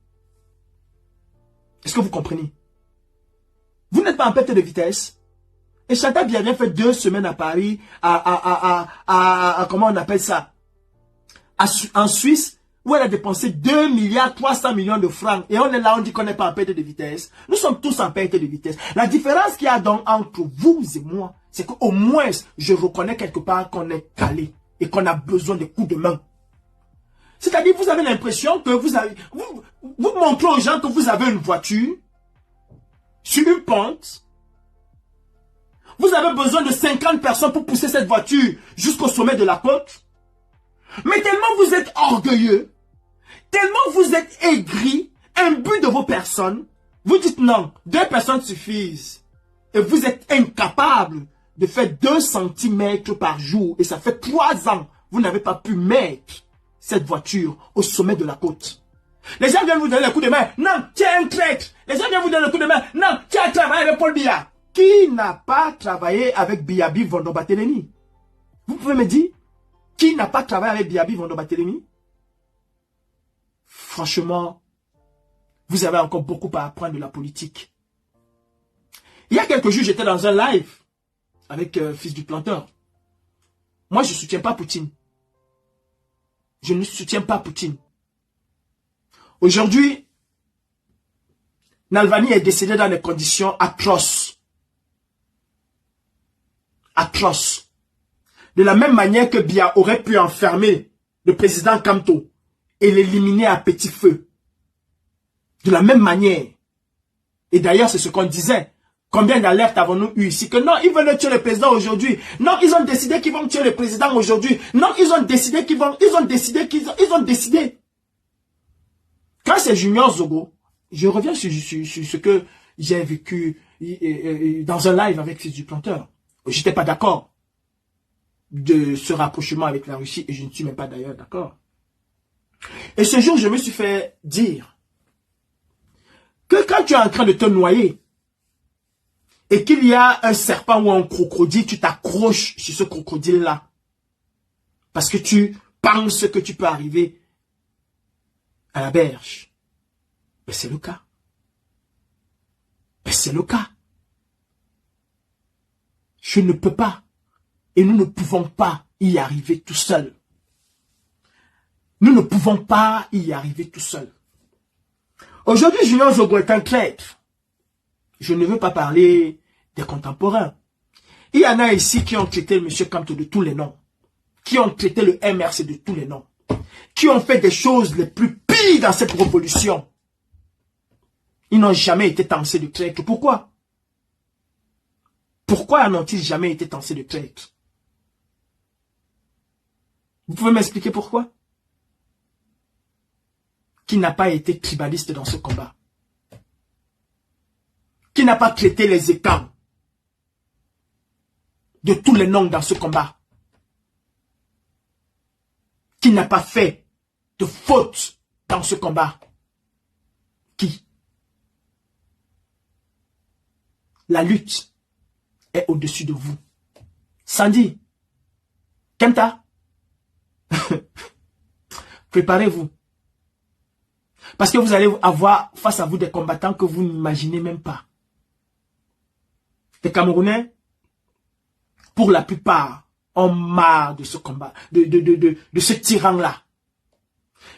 S2: Est-ce que vous comprenez? Vous n'êtes pas en perte de vitesse. Et Chantal Biya fait 2 semaines à Paris, comment on appelle ça? En Suisse, où elle a dépensé 2 milliards 300 millions de francs. Et on est là, on dit qu'on n'est pas en perte de vitesse. Nous sommes tous en perte de vitesse. La différence qu'il y a donc entre vous et moi, c'est qu'au moins, je reconnais quelque part qu'on est calé et qu'on a besoin de coups de main. C'est-à-dire, vous avez l'impression que vous montrez aux gens que vous avez une voiture sur une pente. Vous avez besoin de 50 personnes pour pousser cette voiture jusqu'au sommet de la côte. Mais tellement vous êtes orgueilleux, tellement vous êtes aigri, imbu de vos personnes, vous dites non, 2 personnes suffisent. Et vous êtes incapable de faire 2 centimètres par jour. Et ça fait 3 ans, vous n'avez pas pu mettre cette voiture au sommet de la côte. Les gens viennent vous donner le coup de main. Non, tu es un traître. Les gens viennent vous donner le coup de main. Non, tu as travaillé avec Paul Biya. Qui n'a pas travaillé avec Biyabi Vondoba-Telemi? Vous pouvez me dire, qui n'a pas travaillé avec Biyabi Vondoba-Telemi? Franchement, vous avez encore beaucoup à apprendre de la politique. Il y a quelques jours, j'étais dans un live avec Fils du Planteur. Moi, je ne soutiens pas Poutine. Je ne soutiens pas Poutine. Aujourd'hui, Navalny est décédé dans des conditions atroces. Atroces. De la même manière que Biya aurait pu enfermer le président Kamto et l'éliminer à petit feu. De la même manière. Et d'ailleurs, c'est ce qu'on disait. Combien d'alertes avons-nous eu ici? Que non, ils veulent tuer le président aujourd'hui. Non, ils ont décidé qu'ils vont tuer le président aujourd'hui. Non, ils ont décidé qu'ils vont... Ils ont décidé. Quand c'est Junior Zogo, je reviens sur ce que j'ai vécu dans un live avec Fils du Planteur. Je n'étais pas d'accord de ce rapprochement avec la Russie et je ne suis même pas d'ailleurs d'accord. Et ce jour, je me suis fait dire que quand tu es en train de te noyer et qu'il y a un serpent ou un crocodile, tu t'accroches sur ce crocodile-là parce que tu penses que tu peux arriver à la berge. Mais c'est le cas. Mais c'est le cas. Je ne peux pas. Et nous ne pouvons pas y arriver tout seuls. Nous ne pouvons pas y arriver tout seuls. Aujourd'hui, Junior Zogo est un traître. Je ne veux pas parler des contemporains. Il y en a ici qui ont traité M. Kamto de tous les noms. Qui ont traité le MRC de tous les noms. Qui ont fait des choses les plus pires dans cette révolution. Ils n'ont jamais été tancés de traître. Pourquoi? Pourquoi n'ont-ils jamais été tancés de traître? Vous pouvez m'expliquer pourquoi? Qui n'a pas été tribaliste dans ce combat? Qui n'a pas traité les écarts de tous les noms dans ce combat? Qui n'a pas fait de faute dans ce combat? Qui? La lutte est au-dessus de vous. Sandy, Kenta, préparez-vous. Parce que vous allez avoir face à vous des combattants que vous n'imaginez même pas. Les Camerounais, pour la plupart, ont marre de ce combat, de ce tyran-là.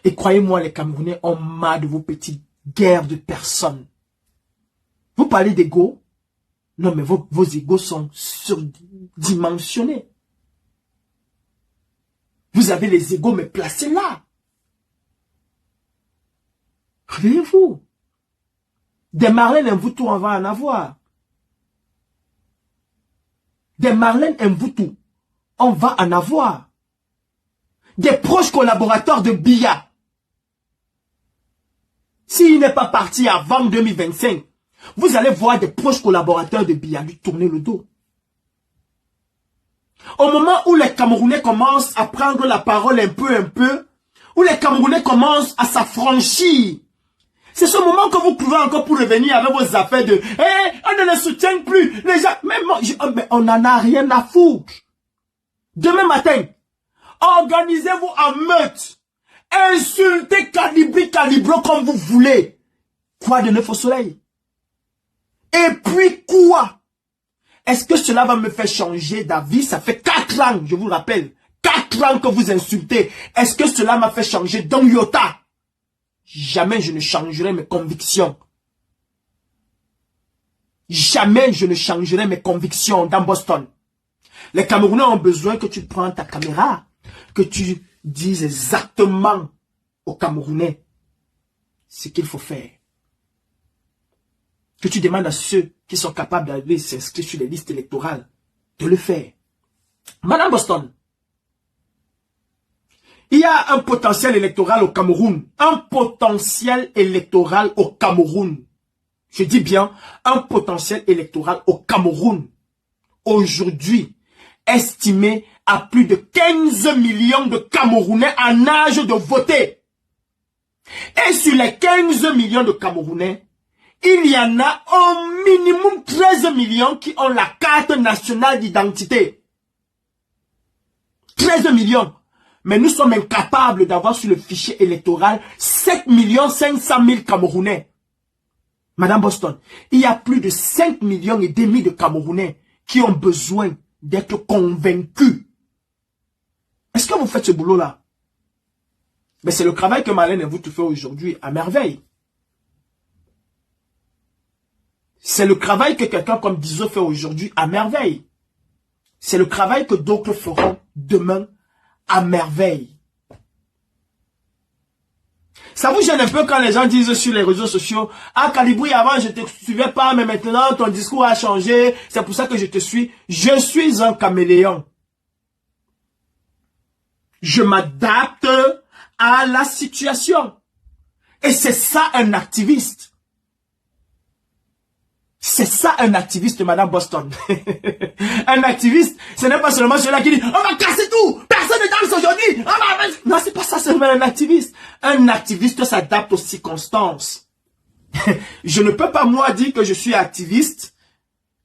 S2: Et croyez-moi, les Camerounais ont marre de vos petites guerres de personnes. Vous parlez d'ego? Non, mais vos égos sont surdimensionnés. Vous avez les égos, mais placés là. Réveillez-vous. Des Marlène Mvutu, on va en avoir. Des Marlène Mvutu, on va en avoir. Des proches collaborateurs de Biya. S'il n'est pas parti avant 2025, vous allez voir des proches collaborateurs de Biya lui tourner le dos. Au moment où les Camerounais commencent à prendre la parole un peu, où les Camerounais commencent à s'affranchir, c'est ce moment que vous pouvez encore pour revenir avec vos affaires de on ne les soutient plus. Les gens, mais on n'en a rien à foutre. Demain matin, organisez-vous en meute. Insultez Calibro comme vous voulez. Quoi de neuf au soleil? Et puis quoi? Est-ce que cela va me faire changer d'avis? Ça fait 4 ans, je vous rappelle. 4 ans que vous insultez. Est-ce que cela m'a fait changer d'un iota? Jamais je ne changerai mes convictions. Jamais je ne changerai mes convictions dans Boston. Les Camerounais ont besoin que tu prends ta caméra, que tu dises exactement aux Camerounais ce qu'il faut faire. Que tu demandes à ceux qui sont capables d'aller s'inscrire sur les listes électorales de le faire. Madame Boston, il y a un potentiel électoral au Cameroun. Un potentiel électoral au Cameroun. Je dis bien, un potentiel électoral au Cameroun. Aujourd'hui, estimé à plus de 15 millions de Camerounais en âge de voter. Et sur les 15 millions de Camerounais, il y en a au minimum 13 millions qui ont la carte nationale d'identité. 13 millions. Mais nous sommes incapables d'avoir sur le fichier électoral 7 500 000 Camerounais. Madame Boston, il y a plus de 5 millions et demi de Camerounais qui ont besoin d'être convaincus. Est-ce que vous faites ce boulot-là? Mais c'est le travail que Marlène Mvutu fait aujourd'hui à merveille. C'est le travail que quelqu'un comme Dizo fait aujourd'hui à merveille. C'est le travail que d'autres feront demain à merveille. Ça vous gêne un peu quand les gens disent sur les réseaux sociaux, ah Calibri, avant je te suivais pas, mais maintenant ton discours a changé, c'est pour ça que je te suis. Je suis un caméléon. Je m'adapte à la situation. Et c'est ça un activiste. C'est ça un activiste, Madame Boston. Un activiste, ce n'est pas seulement celui-là qui dit, on va casser tout, personne ne danse aujourd'hui. Non, c'est pas ça seulement un activiste. Un activiste s'adapte aux circonstances. Je ne peux pas moi dire que je suis activiste,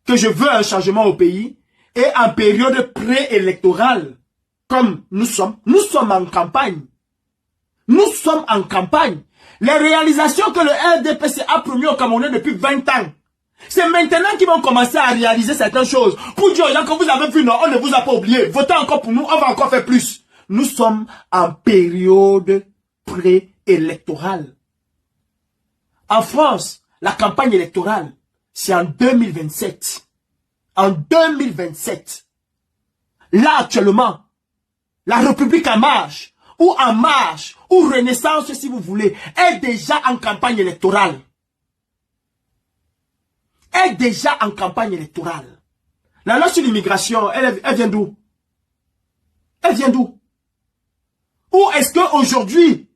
S2: que je veux un changement au pays, et en période préélectorale, comme nous sommes en campagne. Nous sommes en campagne. Les réalisations que le RDPC a promis aux Camerounais depuis 20 ans, c'est maintenant qu'ils vont commencer à réaliser certaines choses. Pour dire aux gens que vous avez vu, non, on ne vous a pas oublié. Votez encore pour nous, on va encore faire plus. Nous sommes en période préélectorale. En France, la campagne électorale, c'est en 2027. En 2027. Là, actuellement, la République en marche, ou en marche, ou Renaissance, si vous voulez, est déjà en campagne électorale. Est déjà en campagne électorale. La loi sur l'immigration, elle vient d'où? Elle vient d'où? Ou est-ce qu'aujourd'hui,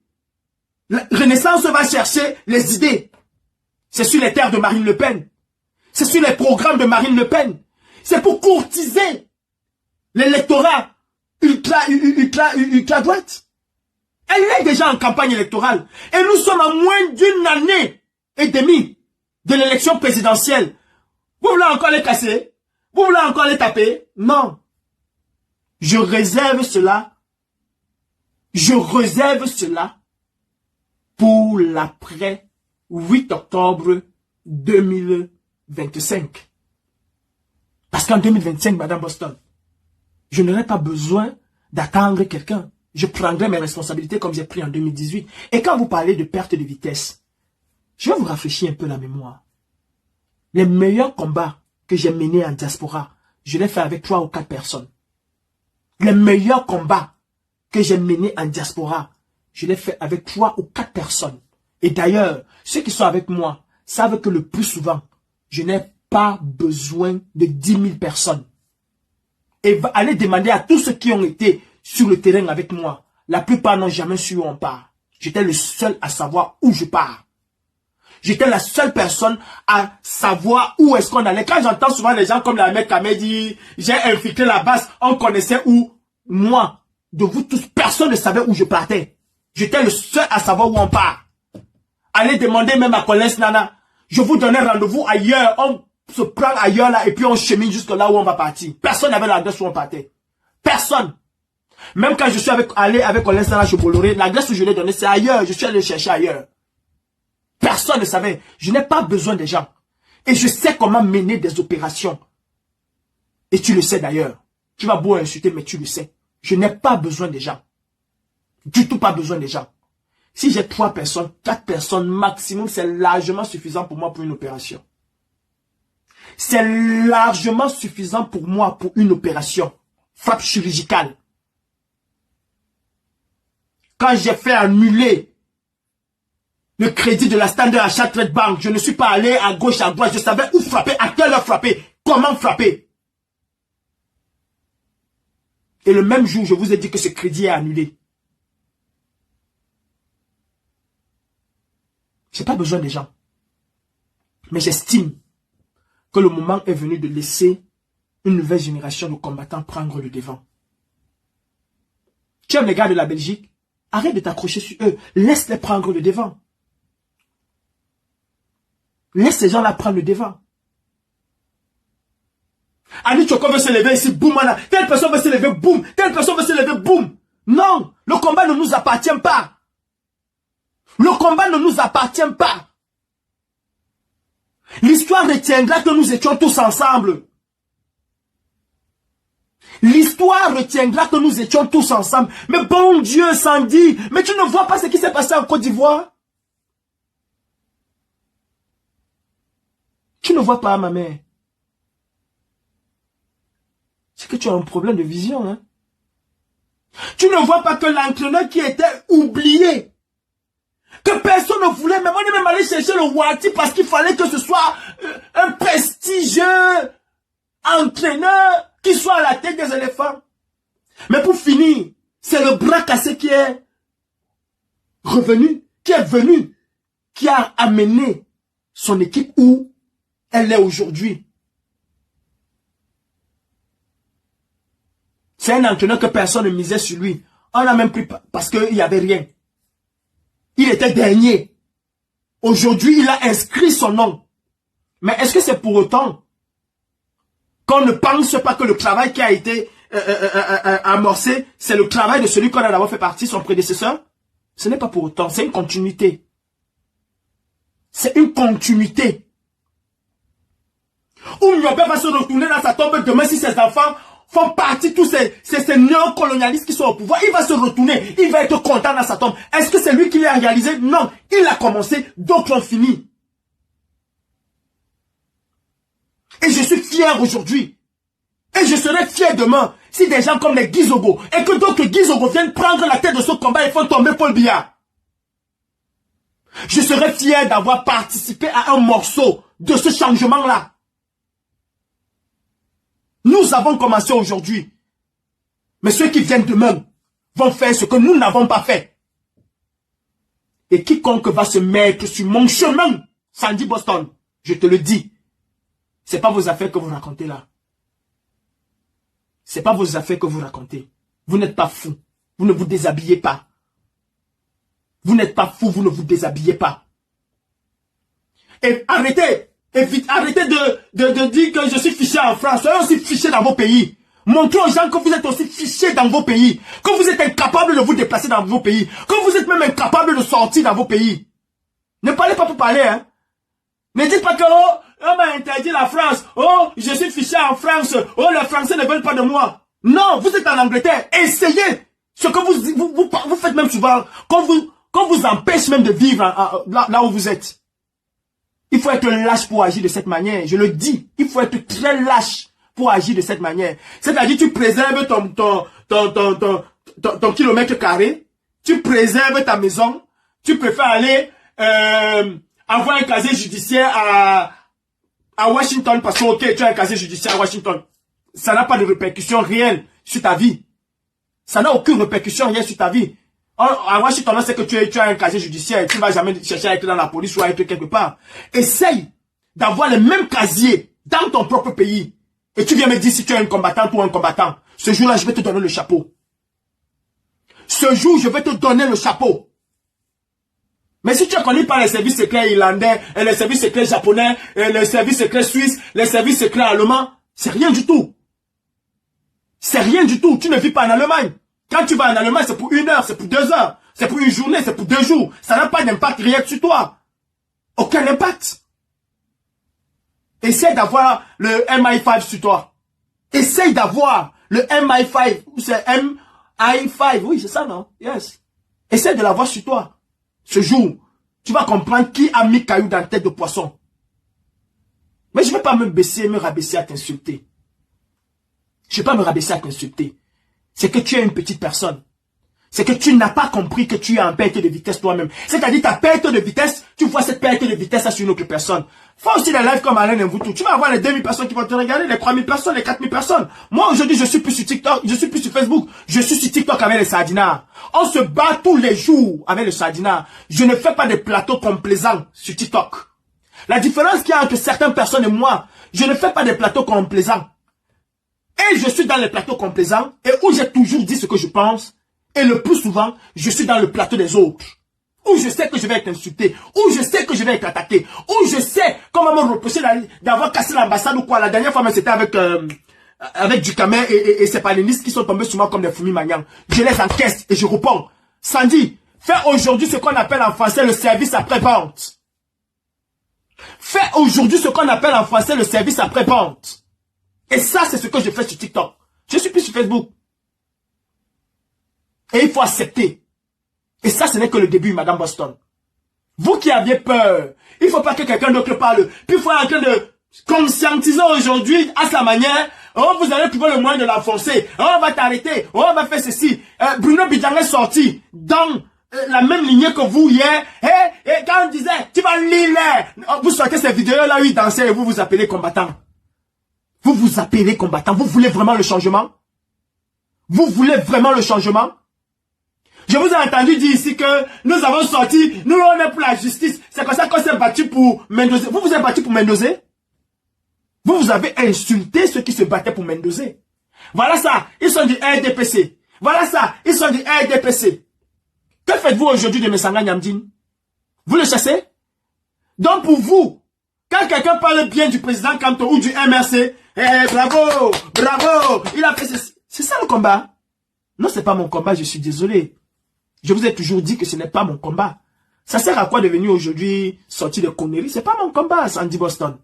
S2: la Renaissance va chercher les idées? C'est sur les terres de Marine Le Pen. C'est sur les programmes de Marine Le Pen. C'est pour courtiser l'électorat ultra droite. Elle est déjà en campagne électorale. Et nous sommes à moins d'une année et demie de l'élection présidentielle. Vous voulez encore les casser? Vous voulez encore les taper? Non. Je réserve cela. Je réserve cela pour l'après 8 octobre 2025. Parce qu'en 2025, Madame Boston, je n'aurai pas besoin d'attendre quelqu'un. Je prendrai mes responsabilités comme j'ai pris en 2018. Et quand vous parlez de perte de vitesse, je vais vous rafraîchir un peu la mémoire. Les meilleurs combats que j'ai menés en diaspora, je les fait avec 3 ou 4 personnes. Les meilleurs combats que j'ai menés en diaspora, je les fait avec 3 ou 4 personnes. Et d'ailleurs, ceux qui sont avec moi savent que le plus souvent, je n'ai pas besoin de 10 000 personnes. Et allez demander à tous ceux qui ont été sur le terrain avec moi. La plupart n'ont jamais su où on part. J'étais le seul à savoir où je pars. J'étais la seule personne à savoir où est-ce qu'on allait. Quand j'entends souvent les gens comme la mec Kamé dit, j'ai infiltré la base, on connaissait où. Moi, de vous tous, personne ne savait où je partais. J'étais le seul à savoir où on part. Allez demander même à Colin Nana. Je vous donnais rendez-vous ailleurs. On se prend ailleurs là et puis on chemine jusque là où on va partir. Personne n'avait l'adresse où on partait. Personne. Même quand je suis allé avec Colin Nana chez Bolloré, l'adresse où je l'ai donnée, c'est ailleurs. Je suis allé chercher ailleurs. Personne ne savait. Je n'ai pas besoin des gens. Et je sais comment mener des opérations. Et tu le sais d'ailleurs. Tu vas beau insulter, mais tu le sais. Je n'ai pas besoin des gens. Du tout pas besoin des gens. Si j'ai 3 personnes, 4 personnes maximum, c'est largement suffisant pour moi pour une opération. C'est largement suffisant pour moi pour une opération. Frappe chirurgicale. Quand j'ai fait annuler le crédit de la Standard Chartered Bank, je ne suis pas allé à gauche, à droite. Je savais où frapper, à quelle heure frapper, comment frapper. Et le même jour, je vous ai dit que ce crédit est annulé. Je n'ai pas besoin des gens. Mais j'estime que le moment est venu de laisser une nouvelle génération de combattants prendre le devant. Tu aimes les gars de la Belgique? Arrête de t'accrocher sur eux. Laisse-les prendre le devant. Laisse ces gens-là prendre le devant. Ali Tchoko veut se lever ici, boum, telle personne veut se lever, boum, telle personne veut se lever, boum. Non, le combat ne nous appartient pas. Le combat ne nous appartient pas. L'histoire retiendra que nous étions tous ensemble. L'histoire retiendra que nous étions tous ensemble. Mais bon Dieu, Sandy, mais tu ne vois pas ce qui s'est passé en Côte d'Ivoire? Tu ne vois pas, ma mère? C'est que tu as un problème de vision, hein? Tu ne vois pas que l'entraîneur qui était oublié, que personne ne voulait, même on est même allé chercher le Wati parce qu'il fallait que ce soit un prestigieux entraîneur qui soit à la tête des éléphants. Mais pour finir, c'est le bras cassé qui est revenu, qui est venu, qui a amené son équipe où elle est aujourd'hui. C'est un entraîneur que personne ne misait sur lui. On l'a même pris parce qu'il n'y avait rien. Il était dernier. Aujourd'hui, il a inscrit son nom. Mais est-ce que c'est pour autant qu'on ne pense pas que le travail qui a été amorcé, c'est le travail de celui qu'on a d'abord fait partie, son prédécesseur. Ce n'est pas pour autant, c'est une continuité. C'est une continuité. Ou Nyobé va se retourner dans sa tombe demain si ses enfants font partie de tous ces néocolonialistes qui sont au pouvoir. Il va se retourner, il va être content dans sa tombe. Est-ce que c'est lui qui l'a réalisé? Non, il a commencé, d'autres ont fini. Et je suis fier aujourd'hui. Et je serai fier demain si des gens comme les Guizogo et que d'autres Guizogo viennent prendre la tête de ce combat et font tomber Paul Biya. Je serai fier d'avoir participé à un morceau de ce changement-là. Nous avons commencé aujourd'hui. Mais ceux qui viennent demain vont faire ce que nous n'avons pas fait. Et quiconque va se mettre sur mon chemin, Sandy Boston, je te le dis, c'est pas vos affaires que vous racontez là. C'est pas vos affaires que vous racontez. Vous n'êtes pas fous. Vous ne vous déshabillez pas. Vous n'êtes pas fous, vous ne vous déshabillez pas. Et arrêtez. Arrêtez de dire que je suis fiché en France. Soyez aussi fiché dans vos pays. Montrez aux gens que vous êtes aussi fichés dans vos pays. Que vous êtes incapable de vous déplacer dans vos pays. Que vous êtes même incapable de sortir dans vos pays. Ne parlez pas pour parler, hein. Ne dites pas que, oh, on m'a interdit la France. Oh, je suis fiché en France. Oh, les Français ne veulent pas de moi. Non, vous êtes en Angleterre. Essayez. Ce que vous faites même souvent. Qu'on vous empêche même de vivre là où vous êtes. Il faut être lâche pour agir de cette manière. Je le dis. Il faut être très lâche pour agir de cette manière. C'est-à-dire, tu préserves ton kilomètre carré. Tu préserves ta maison. Tu préfères aller avoir un casier judiciaire à Washington parce que, ok, tu as un casier judiciaire à Washington. Ça n'a pas de répercussion réelle sur ta vie. Ça n'a aucune répercussion réelle sur ta vie. À Washington, on sait que tu as un casier judiciaire et tu ne vas jamais chercher à être dans la police ou à être quelque part. Essaye d'avoir le même casier dans ton propre pays. Et tu viens me dire si tu es un combattant ou un combattant. Ce jour-là, je vais te donner le chapeau. Ce jour, je vais te donner le chapeau. Mais si tu es connu par les services secrets irlandais, et les services secrets japonais, et les services secrets suisses, les services secrets allemands, c'est rien du tout. C'est rien du tout. Tu ne vis pas en Allemagne. Quand tu vas en Allemagne, c'est pour 1 heure, c'est pour 2 heures, c'est pour une journée, c'est pour 2 jours. Ça n'a pas d'impact réel sur toi. Aucun impact. Essaye d'avoir le MI5 sur toi. Essaye d'avoir le MI5. C'est MI5. Oui, c'est ça, non? Yes. Essaye de l'avoir sur toi. Ce jour, tu vas comprendre qui a mis caillou dans la tête de poisson. Mais je ne vais pas me rabaisser à t'insulter. Je ne vais pas me rabaisser à t'insulter. C'est que tu es une petite personne. C'est que tu n'as pas compris que tu es en perte de vitesse toi-même. C'est-à-dire ta perte de vitesse, tu vois cette perte de vitesse sur une autre personne. Fais aussi des lives comme Alain Mvoutou. Tu vas avoir les 2000 personnes qui vont te regarder, les 3000 personnes, les 4000 personnes. Moi aujourd'hui, je suis plus sur TikTok, je suis plus sur Facebook. Je suis sur TikTok avec les sardinards. On se bat tous les jours avec les sardinards. Je ne fais pas de plateaux complaisants sur TikTok. La différence qu'il y a entre certaines personnes et moi, je ne fais pas de plateaux complaisants. Et je suis dans les plateaux complaisants et où j'ai toujours dit ce que je pense. Et le plus souvent, je suis dans le plateau des autres. Où je sais que je vais être insulté. Où je sais que je vais être attaqué. Où je sais qu'on va me reprocher d'avoir cassé l'ambassade ou quoi. La dernière fois, c'était avec Ducamer et ses panélistes qui sont tombés sur moi comme des fourmis magnans. Je les encaisse et je réponds. Sandy, fais aujourd'hui ce qu'on appelle en français le service après-vente. Fais aujourd'hui ce qu'on appelle en français le service après-vente. Et ça, c'est ce que je fais sur TikTok. Je suis plus sur Facebook. Et il faut accepter. Et ça, ce n'est que le début, Madame Boston. Vous qui aviez peur, il ne faut pas que quelqu'un d'autre parle. Puis il faut en train de conscientiser aujourd'hui, à sa manière. Oh, vous allez trouver le moyen de l'enfoncer. Oh, on va t'arrêter. Oh, on va faire ceci. Bruno Bidjang est sorti dans la même lignée que vous hier. Et quand on disait, tu vas lire, vous sortez ces vidéos-là où il dansait et vous vous appelez combattant. Vous vous appelez combattant. Vous voulez vraiment le changement? Vous voulez vraiment le changement? Je vous ai entendu dire ici que nous avons sorti, nous on est pour la justice. C'est comme ça qu'on s'est battu pour Mendoza. Vous vous êtes battu pour Mendoza? Vous avez insulté ceux qui se battaient pour Mendoza. Voilà ça, ils sont du RDPC. Voilà ça, ils sont du RDPC. Que faites-vous aujourd'hui de Messanga Nyamdine? Vous le chassez? Donc pour vous, quand quelqu'un parle bien du président Kanto ou du MRC, bravo, bravo, il a fait ceci. C'est ça le combat. Non, c'est pas mon combat, je suis désolé. Je vous ai toujours dit que ce n'est pas mon combat. Ça sert à quoi de venir aujourd'hui sortir de conneries? C'est pas mon combat, Sandy Boston.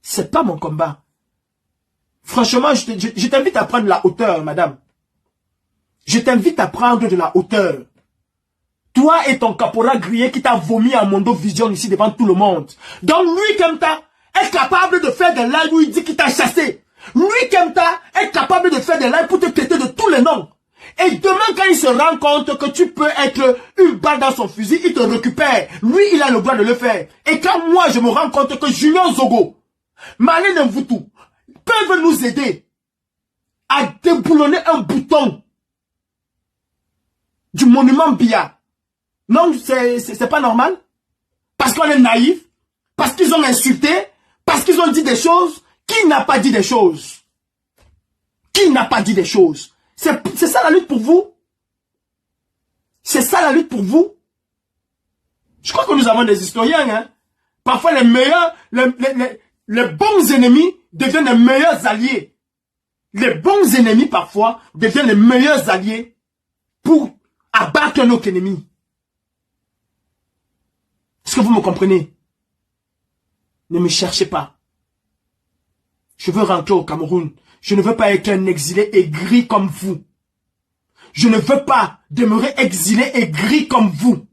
S2: C'est pas mon combat. Franchement, je t'invite à prendre la hauteur, madame. Je t'invite à prendre de la hauteur. Toi et ton caporal grillé qui t'a vomi à Mondo Vision ici devant tout le monde. Donc lui, Kemta, est capable de faire des lives où il dit qu'il t'a chassé. Lui, Kemta, est capable de faire des lives pour te traiter de tous les noms. Et demain, quand il se rend compte que tu peux être une balle dans son fusil, il te récupère. Lui, il a le droit de le faire. Et quand moi, je me rends compte que Junior Zogo, Marlène Mvutu, peuvent nous aider à déboulonner un bouton du monument Bia. Non, c'est pas normal. Parce qu'on est naïf, parce qu'ils ont insulté, parce qu'ils ont dit des choses. Qui n'a pas dit des choses? Qui n'a pas dit des choses? C'est ça la lutte pour vous? C'est ça la lutte pour vous? Je crois que nous avons des historiens, hein. Parfois les meilleurs, les bons ennemis deviennent les meilleurs alliés. Les bons ennemis parfois deviennent les meilleurs alliés pour abattre notre ennemi. Est-ce que vous me comprenez? Ne me cherchez pas. Je veux rentrer au Cameroun. Je ne veux pas être un exilé aigri comme vous. Je ne veux pas demeurer exilé aigri comme vous.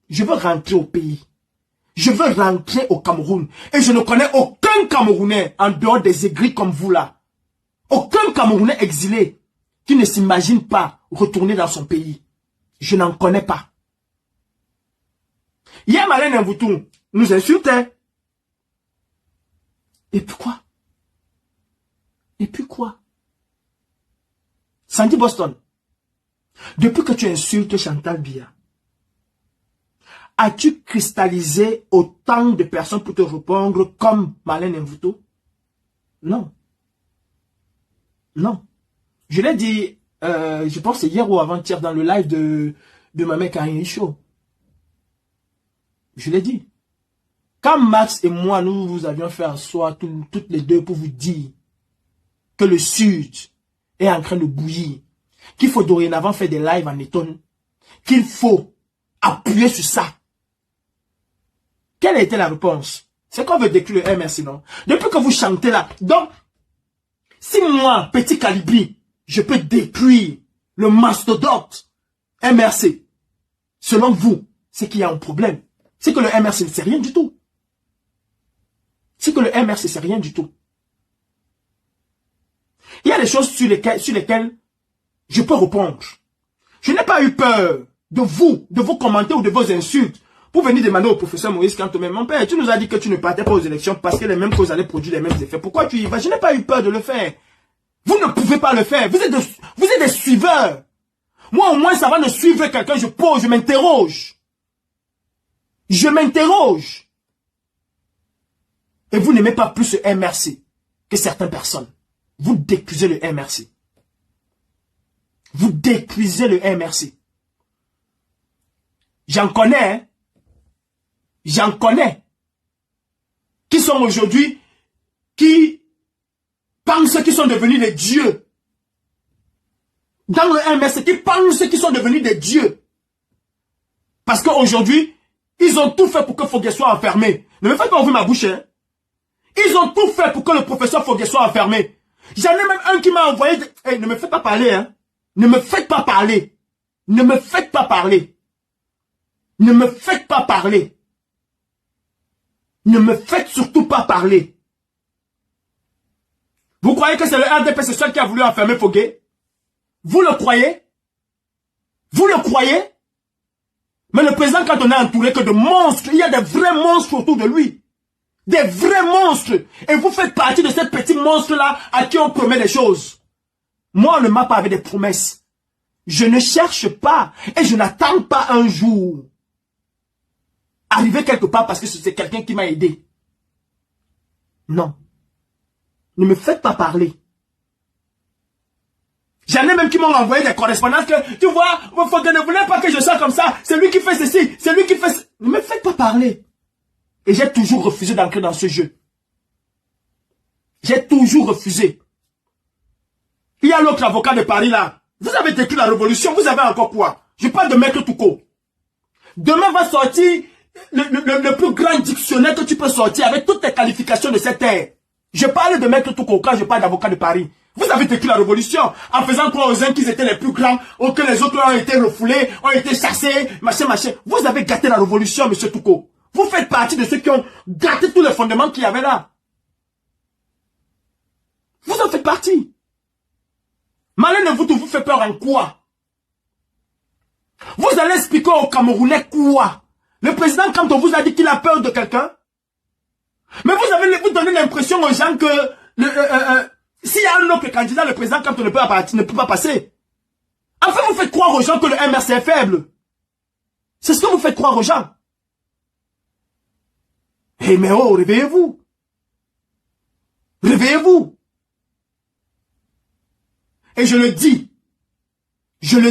S2: Je veux rentrer au pays. Je veux rentrer au Cameroun. Et je ne connais aucun Camerounais en dehors des aigris comme vous là. Aucun Camerounais exilé qui ne s'imagine pas retourner dans son pays. Je n'en connais pas. Hier, Marlène Mvutu nous insultait. Et puis quoi? Et puis quoi? Sandy Boston, depuis que tu insultes Chantal Biya, as-tu cristallisé autant de personnes pour te répondre comme Marlène Mvutu? Non. Non. Je l'ai dit, je pense que c'est hier ou avant-hier dans le live de Maman Karine Show. Je l'ai dit. Quand Max et moi, nous vous avions fait asseoir toutes les deux pour vous dire que le Sud est en train de bouillir, qu'il faut dorénavant faire des lives en étonne, qu'il faut appuyer sur ça. Quelle a été la réponse? C'est qu'on veut détruire le MRC, non? Depuis que vous chantez là, donc, si moi, petit Calibri, je peux détruire le mastodonte MRC, selon vous, c'est qu'il y a un problème. C'est que le MRC, c'est rien du tout. C'est que le MRC, c'est rien du tout. Il y a des choses sur lesquelles je peux répondre. Je n'ai pas eu peur de vos commentaires ou de vos insultes pour venir demander au professeur Maurice Kantomé, mon père, tu nous as dit que tu ne partais pas aux élections parce que les mêmes causes allaient produire les mêmes effets. Pourquoi tu y vas? Je n'ai pas eu peur de le faire. Vous ne pouvez pas le faire. Vous êtes des suiveurs. Moi, au moins, ça va de suivre quelqu'un, je pose, je m'interroge. Je m'interroge. Et vous n'aimez pas plus le MRC que certaines personnes. Vous détruisez le MRC. Vous détruisez le MRC. J'en connais, hein. J'en connais. Qui sont aujourd'hui, qui pensent qu'ils sont devenus des dieux. Dans le MRC, qui pensent qu'ils sont devenus des dieux. Parce qu'aujourd'hui, ils ont tout fait pour que Foguet soit enfermé. Ne me faites pas ouvrir ma bouche, hein. Ils ont tout fait pour que le professeur Foguet soit enfermé. J'en ai même un qui m'a envoyé... Hey, ne me faites pas parler, hein. Ne me faites pas parler. Ne me faites pas parler. Ne me faites pas parler. Ne me faites surtout pas parler. Vous croyez que c'est le RDPC seul qui a voulu enfermer Foguet? Vous le croyez? Vous le croyez? Mais le président, quand on est entouré que de monstres, il y a des vrais monstres autour de lui. Des vrais monstres. Et vous faites partie de ces petits monstres-là à qui on promet des choses. Moi, on ne m'a pas avec des promesses. Je ne cherche pas et je n'attends pas un jour arriver quelque part parce que c'est quelqu'un qui m'a aidé. Non. Ne me faites pas parler. J'en ai même qui m'ont envoyé des correspondances que, tu vois, vous ne voulez pas que je sois comme ça. C'est lui qui fait ceci, c'est lui qui fait... Ne me faites pas parler. Et j'ai toujours refusé d'entrer dans ce jeu. J'ai toujours refusé. Il y a l'autre avocat de Paris là. Vous avez détruit la révolution, vous avez encore quoi? Je parle de Maître Touko. Demain va sortir le plus grand dictionnaire que tu peux sortir avec toutes les qualifications de cette terre. Je parle de Maître Touko quand je parle d'avocat de Paris. Vous avez détruit la révolution en faisant croire aux uns qu'ils étaient les plus grands ou que les autres ont été refoulés, ont été chassés, machin, machin. Vous avez gâté la révolution, monsieur Touko. Vous faites partie de ceux qui ont gâté tous les fondements qu'il y avait là. Vous en faites partie. Malin de vous fait peur en quoi? Vous allez expliquer aux Camerounais quoi? Le président Kanto vous a dit qu'il a peur de quelqu'un? Mais vous donnez l'impression aux gens que s'il y a un autre candidat, le président Kanto ne peut pas passer. Enfin, vous faites croire aux gens que le MRC est faible. C'est ce que vous faites croire aux gens. Eh mais oh, réveillez-vous. Réveillez-vous. Et je le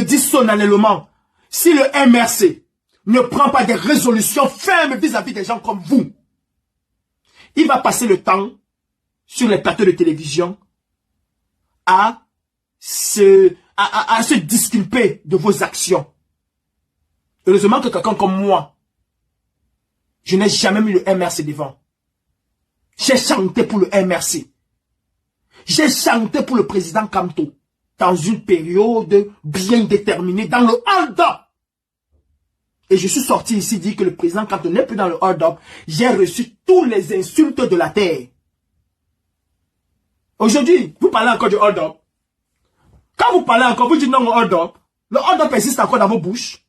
S2: dis solennellement, si le MRC ne prend pas des résolutions fermes vis-à-vis des gens comme vous, il va passer le temps sur les plateaux de télévision à se disculper de vos actions. Heureusement que quelqu'un comme moi, je n'ai jamais mis le MRC devant. J'ai chanté pour le MRC. J'ai chanté pour le président Kanto. Dans une période bien déterminée, dans le hold-up. Et je suis sorti ici dire que le président, quand on n'est plus dans le hold-up, j'ai reçu toutes les insultes de la terre. Aujourd'hui, vous parlez encore du hold-up. Quand vous parlez encore, vous dites non au hold-up. Le hold-up existe encore dans vos bouches.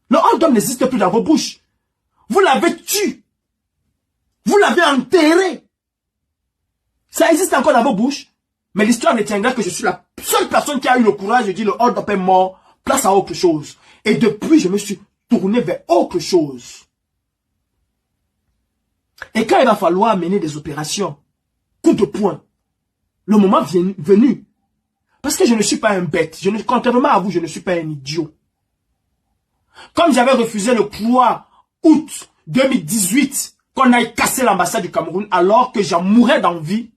S2: Le hold-up n'existe plus dans vos bouches. Vous l'avez tué. Vous l'avez enterré. Ça existe encore dans vos bouches. Mais l'histoire ne tiendra que je suis la seule personne qui a eu le courage de dire le hold-up est mort, place à autre chose. Et depuis, je me suis tourné vers autre chose. Et quand il va falloir mener des opérations, coup de poing, le moment venu, parce que je ne suis pas un bête, contrairement à vous, je ne suis pas un idiot. Comme j'avais refusé le 3 août 2018, qu'on aille casser l'ambassade du Cameroun alors que j'en mourais d'envie,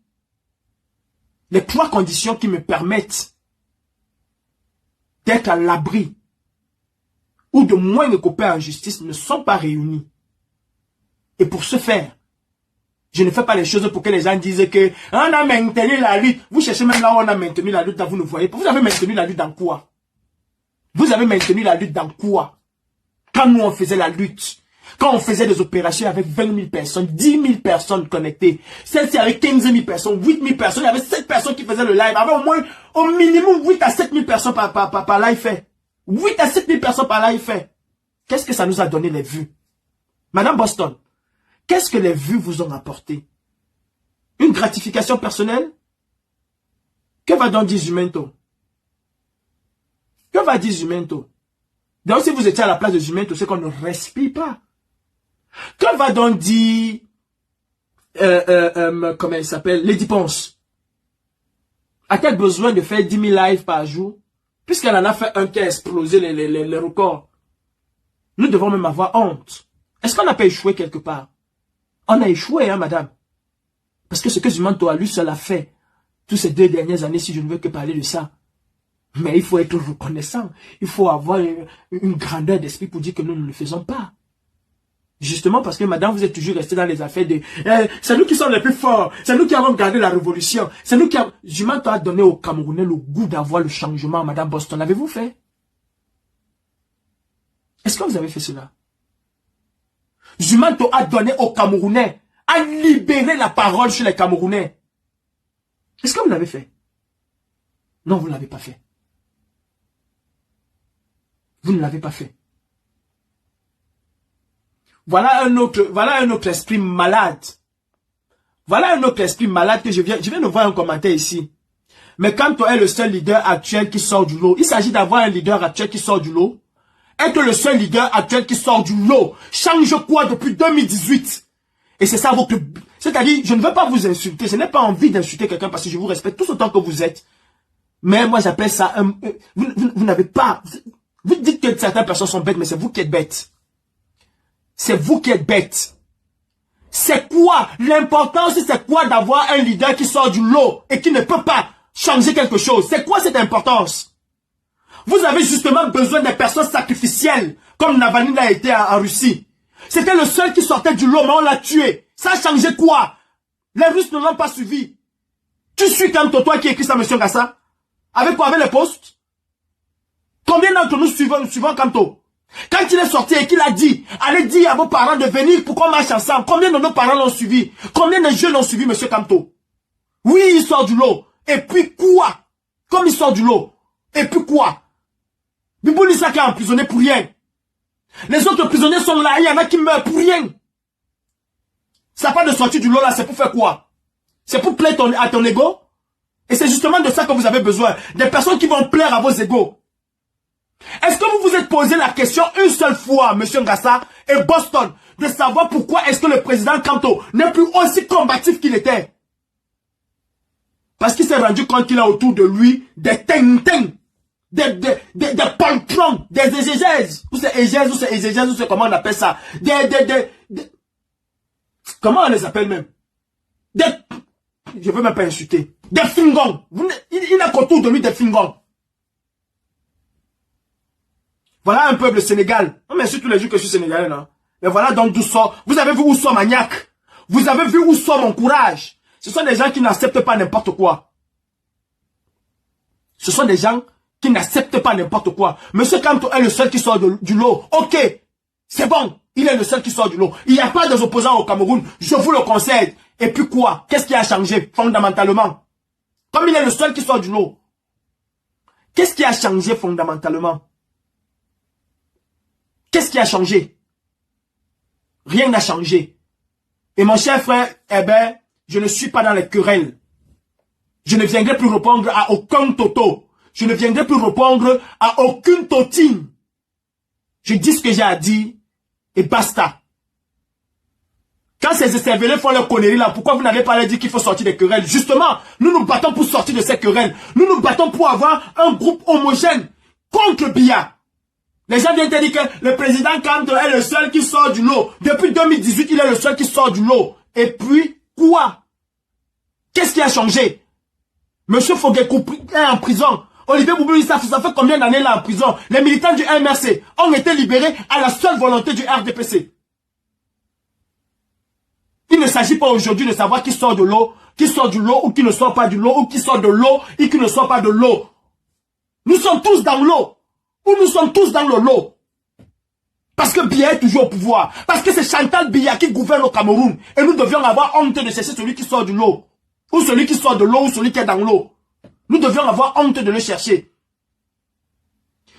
S2: les 3 conditions qui me permettent d'être à l'abri ou de moins de couper en justice ne sont pas réunies. Et pour ce faire, je ne fais pas les choses pour que les gens disent que on a maintenu la lutte. Vous cherchez même là où on a maintenu la lutte, vous ne voyez pas. Vous avez maintenu la lutte dans quoi? Vous avez maintenu la lutte dans quoi? Quand nous on faisait la lutte, quand on faisait des opérations avec 20 000 personnes, 10 000 personnes connectées, celle-ci avec 15 000 personnes, 8 000 personnes, il y avait 7 personnes qui faisaient le live, avec au moins, au minimum 8 à 7 000 personnes par live fait. 8 à 7 000 personnes par live fait. Qu'est-ce que ça nous a donné les vues? Madame Boston, qu'est-ce que les vues vous ont apporté? Une gratification personnelle? Que va donc dire Jumento? Que va dire Jumento? Donc si vous étiez à la place de Jumento, c'est qu'on ne respire pas. Que va donc dire, comment il s'appelle, Lady Ponce? A-t-elle besoin de faire 10 000 lives par jour? Puisqu'elle en a fait un qui a explosé les records. Nous devons même avoir honte. Est-ce qu'on n'a pas échoué quelque part? On a échoué, hein, madame. Parce que ce que Jumento a lui seul a fait, toutes ces 2 dernières années, si je ne veux que parler de ça. Mais il faut être reconnaissant. Il faut avoir une grandeur d'esprit pour dire que nous ne le faisons pas. Justement parce que madame, vous êtes toujours resté dans les affaires de c'est nous qui sommes les plus forts, c'est nous qui avons gardé la révolution, c'est nous qui avons... Jumento a donné aux Camerounais le goût d'avoir le changement, madame Boston. L'avez-vous fait? Est-ce que vous avez fait cela? Jumento a donné aux Camerounais, a libéré la parole chez les Camerounais. Est-ce que vous l'avez fait? Non, vous ne l'avez pas fait. Vous ne l'avez pas fait. Voilà un autre esprit malade. Voilà un autre esprit malade que je viens de voir un commentaire ici. Mais quand tu es le seul leader actuel qui sort du lot, il s'agit d'avoir un leader actuel qui sort du lot. Être le seul leader actuel qui sort du lot change quoi depuis 2018? Et c'est ça votre... C'est-à-dire, je ne veux pas vous insulter. Je n'ai pas envie d'insulter quelqu'un parce que je vous respecte tous autant que vous êtes. Mais moi, j'appelle ça... vous n'avez pas... Vous dites que certaines personnes sont bêtes, mais c'est vous qui êtes bêtes. C'est vous qui êtes bêtes. C'est quoi? L'importance, c'est quoi d'avoir un leader qui sort du lot et qui ne peut pas changer quelque chose. C'est quoi cette importance? Vous avez justement besoin des personnes sacrificielles, comme Navalny l'a été en Russie. C'était le seul qui sortait du lot, mais on l'a tué. Ça a changé quoi? Les Russes ne l'ont pas suivi. Tu suis Kamto, toi qui écris ça, monsieur Gassa? Avec quoi? Avec les postes? Combien d'entre nous suivons Kamto? Quand il est sorti et qu'il a dit, allez dire à vos parents de venir pour qu'on marche ensemble, combien de nos parents l'ont suivi? Combien de jeunes l'ont suivi, monsieur Kamto? Oui, il sort du lot. Et puis quoi? Comme il sort du lot. Et puis quoi? Bibou Lissaka est emprisonné pour rien. Les autres prisonniers sont là, il y en a qui meurent pour rien. Ça pas de sortir du lot là, c'est pour faire quoi? C'est pour plaire à ton ego? Et c'est justement de ça que vous avez besoin. Des personnes qui vont plaire à vos égos. Est-ce que vous vous êtes posé la question une seule fois, monsieur Ngassa et Boston, de savoir pourquoi est-ce que le président Kamto n'est plus aussi combatif qu'il était? Parce qu'il s'est rendu compte qu'il a autour de lui des ting-ting, des poltrons, des exégèses, ou c'est exégèses, ou c'est comment on appelle ça, comment on les appelle même? Je veux même pas insulter. Des fingons. Il n'a qu'autour de lui des fingons. Voilà un peu le Sénégal. On m'insulte tous les jours que je suis sénégalais, non? Mais voilà donc d'où sort. Vous avez vu où sort Maniac? Vous avez vu où sort mon courage? Ce sont des gens qui n'acceptent pas n'importe quoi. Ce sont des gens qui n'acceptent pas n'importe quoi. Monsieur Kamto est le seul qui sort du lot. Ok, c'est bon. Il est le seul qui sort du lot. Il n'y a pas des opposants au Cameroun. Je vous le conseille. Et puis quoi? Qu'est-ce qui a changé fondamentalement? Comme il est le seul qui sort du lot. Qu'est-ce qui a changé fondamentalement? Qu'est-ce qui a changé? Rien n'a changé. Et mon cher frère, eh ben, je ne suis pas dans les querelles. Je ne viendrai plus répondre à aucun toto. Je ne viendrai plus répondre à aucune totine. Je dis ce que j'ai à dire et basta. Quand ces cervelets font leur connerie là, pourquoi vous n'avez pas dit qu'il faut sortir des querelles? Justement, nous nous battons pour sortir de ces querelles. Nous nous battons pour avoir un groupe homogène contre Biya. Les gens viennent te dire que le président Kamto est le seul qui sort du lot. Depuis 2018, il est le seul qui sort du lot. Et puis, quoi? Qu'est-ce qui a changé? Monsieur Foguekou est en prison. Olivier Boubou, ça fait combien d'années là en prison? Les militants du MRC ont été libérés à la seule volonté du RDPC. Il ne s'agit pas aujourd'hui de savoir qui sort de l'eau, qui sort du lot ou qui ne sort pas du lot, ou qui sort de l'eau et qui ne sort pas de l'eau. Nous sommes tous dans l'eau. Ou nous sommes tous dans le lot. Parce que Biya est toujours au pouvoir. Parce que c'est Chantal Biya qui gouverne au Cameroun. Et nous devions avoir honte de chercher celui qui sort du lot. Ou celui qui sort de l'eau, ou celui qui est dans l'eau. Nous devions avoir honte de le chercher.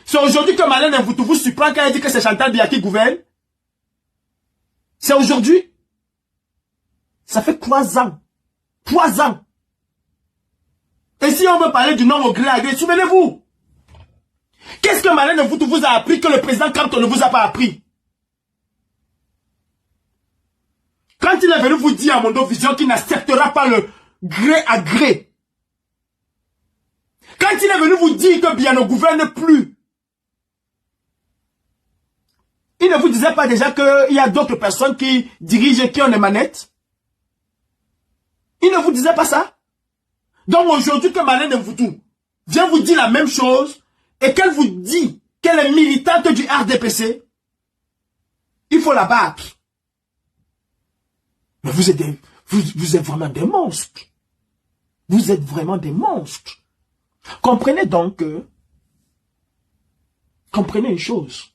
S2: C'est aujourd'hui que Malène Mvoutou vous surprend quand elle dit que c'est Chantal Biya qui gouverne. C'est aujourd'hui. Ça fait 3 ans. 3 ans. Et si on veut parler du nom au gré à gré, souvenez-vous. Qu'est-ce que Malène Mvoutou vous a appris que le président Kamto ne vous a pas appris? Quand il est venu vous dire à Mondo Vision qu'il n'acceptera pas le gré à gré. Quand il est venu vous dire que Biya ne gouverne plus. Il ne vous disait pas déjà qu'il y a d'autres personnes qui dirigent et qui ont des manettes? Il ne vous disait pas ça? Donc aujourd'hui que Malène Mvoutou vient vous dire la même chose et qu'elle vous dit qu'elle est militante du RDPC, il faut la battre. Mais vous êtes vraiment des monstres. Vous êtes vraiment des monstres. Comprenez donc que, comprenez une chose.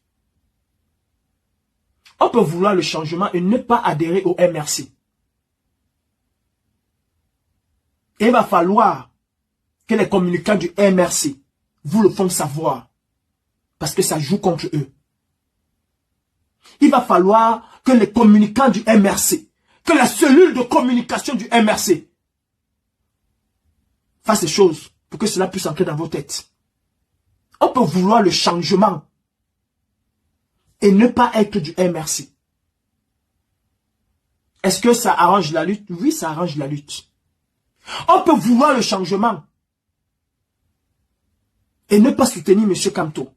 S2: On peut vouloir le changement et ne pas adhérer au MRC. Et il va falloir que les communicants du MRC vous le font savoir. Parce que ça joue contre eux. Il va falloir que les communicants du MRC, que la cellule de communication du MRC fasse ces choses pour que cela puisse entrer dans vos têtes. On peut vouloir le changement et ne pas être du MRC. Est-ce que ça arrange la lutte? Oui, ça arrange la lutte. On peut vouloir le changement et ne pas soutenir M. Kamto.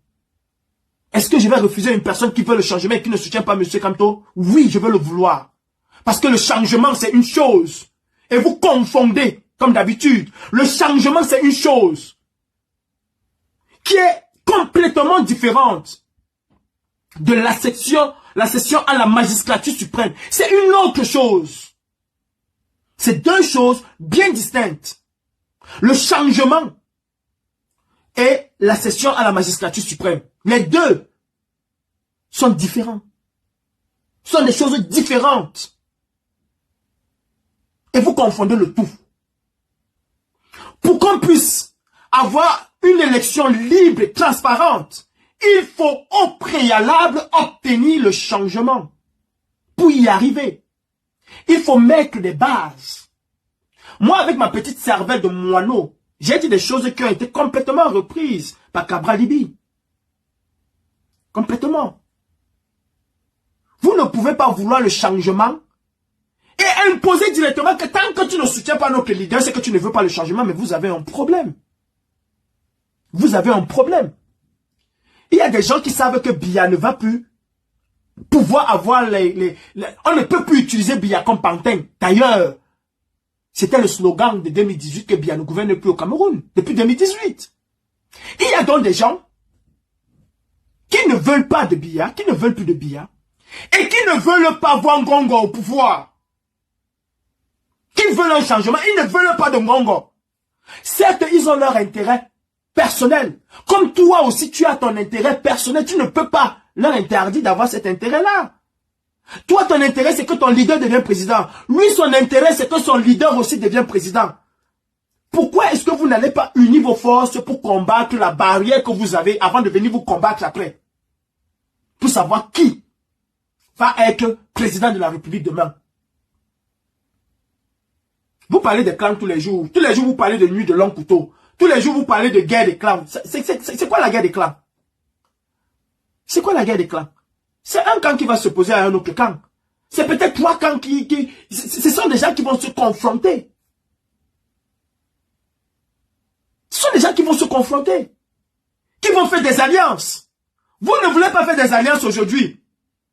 S2: Est-ce que je vais refuser une personne qui veut le changement et qui ne soutient pas M. Kamto? Oui, je veux le vouloir. Parce que le changement, c'est une chose. Et vous confondez comme d'habitude. Le changement, c'est une chose qui est complètement différente de la session à la magistrature suprême. C'est une autre chose. C'est deux choses bien distinctes. Le changement et la session à la magistrature suprême. Les deux sont différents. Ce sont des choses différentes. Et vous confondez le tout. Pour qu'on puisse avoir une élection libre et transparente, il faut au préalable obtenir le changement. Pour y arriver, il faut mettre des bases. Moi, avec ma petite cervelle de moineau, j'ai dit des choses qui ont été complètement reprises par Cabral Libi. Complètement. Vous ne pouvez pas vouloir le changement et imposer directement que tant que tu ne soutiens pas notre leader, c'est que tu ne veux pas le changement, mais vous avez un problème. Vous avez un problème. Il y a des gens qui savent que Biya ne va plus pouvoir avoir on ne peut plus utiliser Biya comme pantin. D'ailleurs, c'était le slogan de 2018 que Biya ne gouverne plus au Cameroun, depuis 2018. Il y a donc des gens qui ne veulent pas de Biya, qui ne veulent plus de Biya, et qui ne veulent pas voir Ngongo au pouvoir. Qui veulent un changement, ils ne veulent pas de Ngongo. Certes, ils ont leur intérêt personnel. Comme toi aussi, tu as ton intérêt personnel, tu ne peux pas leur interdire d'avoir cet intérêt-là. Toi, ton intérêt, c'est que ton leader devienne président. Lui, son intérêt, c'est que son leader aussi devienne président. Pourquoi est-ce que vous n'allez pas unir vos forces pour combattre la barrière que vous avez avant de venir vous combattre après? Pour savoir qui va être président de la République demain. Vous parlez de clans tous les jours. Tous les jours, vous parlez de nuit de long couteau. Tous les jours, vous parlez de guerre des clans. C'est quoi la guerre des clans? C'est quoi la guerre des clans? C'est un camp qui va se poser à un autre camp. C'est peut-être trois camps ce sont des gens qui vont se confronter. Ce sont des gens qui vont se confronter. Qui vont faire des alliances. Vous ne voulez pas faire des alliances aujourd'hui.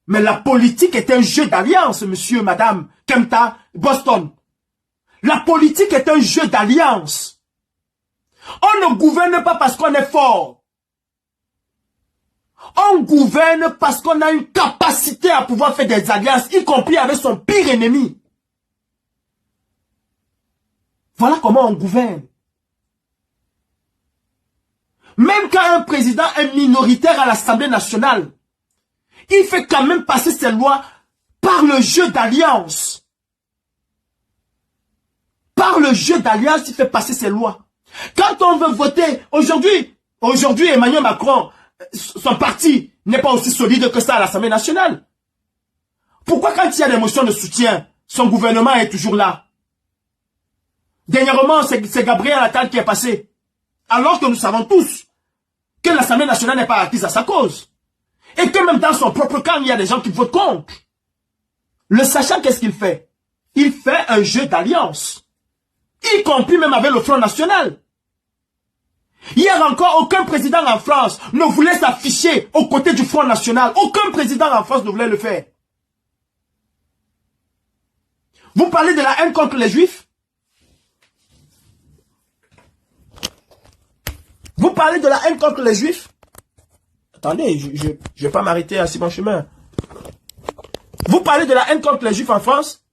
S2: Mais la politique est un jeu d'alliance, monsieur, madame, Kemta, Boston. La politique est un jeu d'alliance. On ne gouverne pas parce qu'on est fort. On gouverne parce qu'on a une capacité à pouvoir faire des alliances, y compris avec son pire ennemi. Voilà comment on gouverne. Même quand un président est minoritaire à l'Assemblée nationale, il fait quand même passer ses lois par le jeu d'alliance. Par le jeu d'alliance, il fait passer ses lois. Quand on veut voter, aujourd'hui Emmanuel Macron, son parti n'est pas aussi solide que ça à l'Assemblée nationale. Pourquoi quand il y a des motions de soutien, son gouvernement est toujours là? Dernièrement, c'est Gabriel Attal qui est passé. Alors que nous savons tous que l'Assemblée nationale n'est pas acquise à sa cause. Et que même dans son propre camp, il y a des gens qui votent contre. Le sachant, qu'est-ce qu'il fait? Il fait un jeu d'alliance. Y compris même avec le Front National. Hier encore, aucun président en France ne voulait s'afficher aux côtés du Front National. Aucun président en France ne voulait le faire. Vous parlez de la haine contre les Juifs? Vous parlez de la haine contre les Juifs? Attendez, je ne vais pas m'arrêter à si bon chemin. Vous parlez de la haine contre les Juifs en France?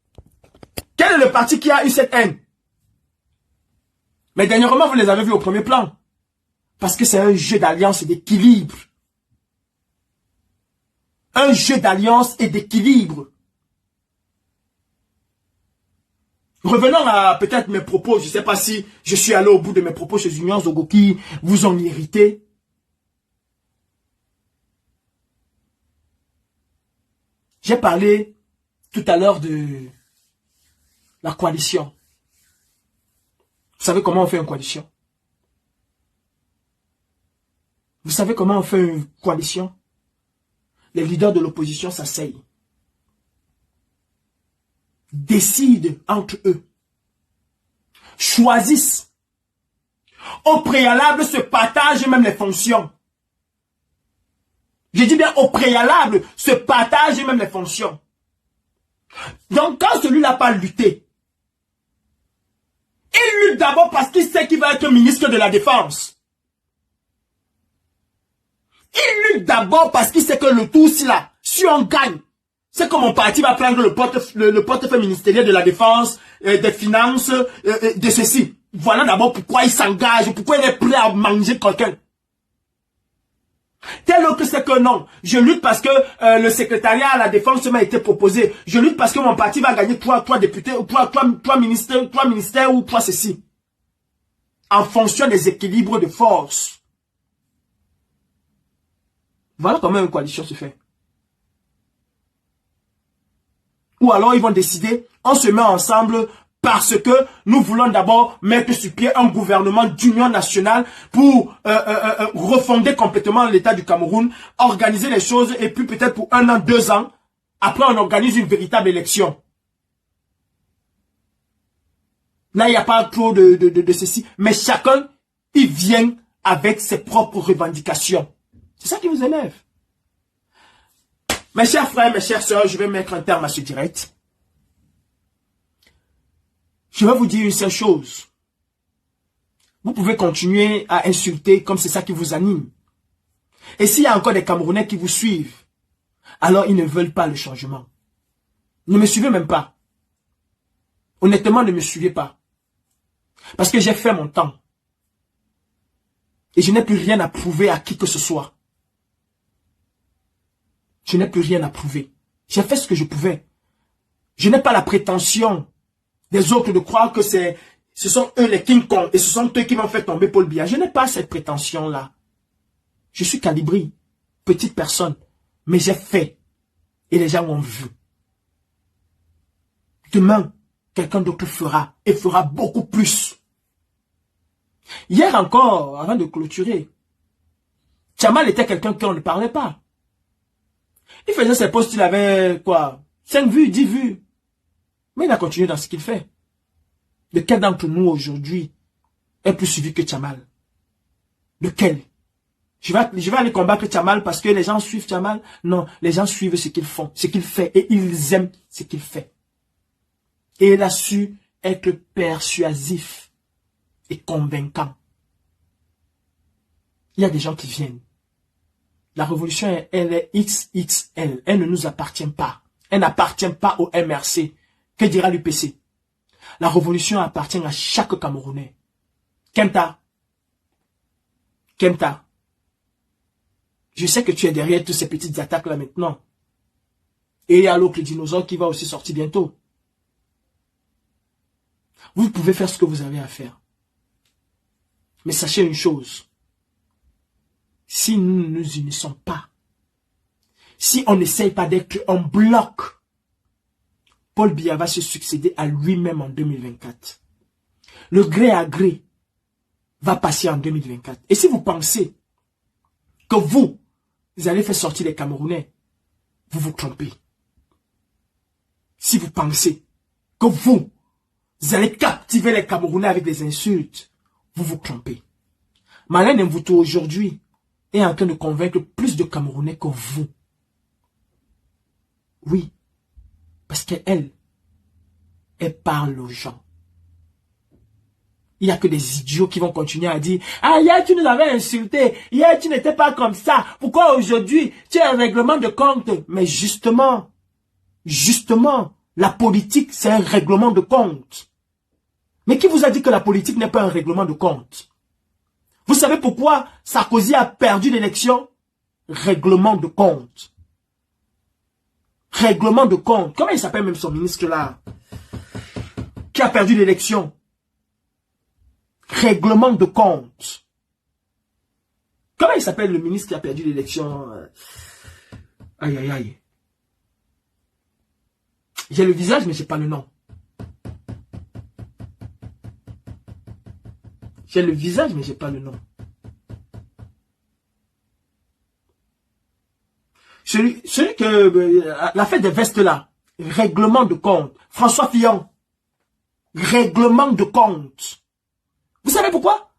S2: Quel est le parti qui a eu cette haine? Mais dernièrement, vous les avez vus au premier plan. Parce que c'est un jeu d'alliance et d'équilibre. Un jeu d'alliance et d'équilibre. Revenons à peut-être mes propos. Je ne sais pas si je suis allé au bout de mes propos chez Union Zogo qui vous ont irrité. J'ai parlé tout à l'heure de la coalition. Vous savez comment on fait une coalition? Vous savez comment on fait une coalition? Les leaders de l'opposition s'asseyent. Décident entre eux. Choisissent. Au préalable, se partagent même les fonctions. Je dis bien au préalable, se partagent même les fonctions. Donc quand celui-là n'a pas lutté, Il lutte d'abord parce qu'il sait qu'il va être ministre de la Défense. Il lutte d'abord parce qu'il sait que le tout, si on gagne, c'est que mon parti va prendre le portefeuille ministériel de la Défense, des Finances, de ceci. Voilà d'abord pourquoi il s'engage, pourquoi il est prêt à manger quelqu'un. Tel que c'est que non. Je lutte parce que le secrétariat à la Défense m'a été proposé. Je lutte parce que mon parti va gagner 3 députés, ou 3 ministères ou 3 ceci. En fonction des équilibres de force. Voilà comment une coalition se fait. Ou alors ils vont décider, on se met ensemble parce que nous voulons d'abord mettre sur pied un gouvernement d'union nationale pour refonder complètement l'État du Cameroun, organiser les choses et puis peut-être pour 1 an, 2 ans, après on organise une véritable élection. Là, il n'y a pas trop de ceci, mais chacun, il vient avec ses propres revendications. C'est ça qui vous élève. Mes chers frères, mes chères sœurs, je vais mettre un terme à ce direct. Je vais vous dire une seule chose. Vous pouvez continuer à insulter comme c'est ça qui vous anime. Et s'il y a encore des Camerounais qui vous suivent, alors ils ne veulent pas le changement. Ne me suivez même pas. Honnêtement, ne me suivez pas. Parce que j'ai fait mon temps. Et je n'ai plus rien à prouver à qui que ce soit. Je n'ai plus rien à prouver. J'ai fait ce que je pouvais. Je n'ai pas la prétention des autres de croire que ce sont eux les King Kong et ce sont eux qui vont faire tomber Paul Biya. Je n'ai pas cette prétention-là. Je suis calibré, petite personne, mais j'ai fait et les gens ont vu. Demain, quelqu'un d'autre fera et fera beaucoup plus. Hier encore, avant de clôturer, Tchamal était quelqu'un qu'on ne parlait pas. Il faisait ses posts, il avait quoi, 5 vues, 10 vues. Mais il a continué dans ce qu'il fait. Lequel d'entre nous aujourd'hui est plus suivi que Tchamal? Lequel? Je vais aller combattre Tchamal parce que les gens suivent Tchamal? Non, les gens suivent ce qu'ils font, ce qu'il fait et ils aiment ce qu'il fait. Et il a su être persuasif et convaincant. Il y a des gens qui viennent. La révolution, elle est XXL. Elle ne nous appartient pas. Elle n'appartient pas au MRC. Que dira l'UPC? La révolution appartient à chaque Camerounais. Kenta. Kenta. Je sais que tu es derrière toutes ces petites attaques là maintenant. Et il y a l'autre dinosaure qui va aussi sortir bientôt. Vous pouvez faire ce que vous avez à faire. Mais sachez une chose. Si nous ne nous unissons pas, si on n'essaye pas d'être un bloc, Paul Biya va se succéder à lui-même en 2024. Le gré à gré va passer en 2024. Et si vous pensez que vous allez faire sortir les Camerounais, vous vous trompez. Si vous pensez que vous allez captiver les Camerounais avec des insultes, vous vous trompez. Marlène Mvuto aujourd'hui est en train de convaincre plus de Camerounais que vous. Oui, parce qu'elle parle aux gens. Il n'y a que des idiots qui vont continuer à dire « Ah, hier tu nous avais insulté, hier tu n'étais pas comme ça, pourquoi aujourd'hui tu as un règlement de compte ?» Mais justement, la politique c'est un règlement de compte. Mais qui vous a dit que la politique n'est pas un règlement de compte? Vous savez pourquoi Sarkozy a perdu l'élection? Règlement de compte. Règlement de compte. Comment il s'appelle même son ministre là? Qui a perdu l'élection? Règlement de compte. Comment il s'appelle le ministre qui a perdu l'élection? Aïe, aïe, aïe. J'ai le visage, mais je n'ai pas le nom. J'ai le visage, mais je n'ai pas le nom. Celui que... la fête des vestes là. Règlement de compte. François Fillon. Règlement de compte. Vous savez pourquoi?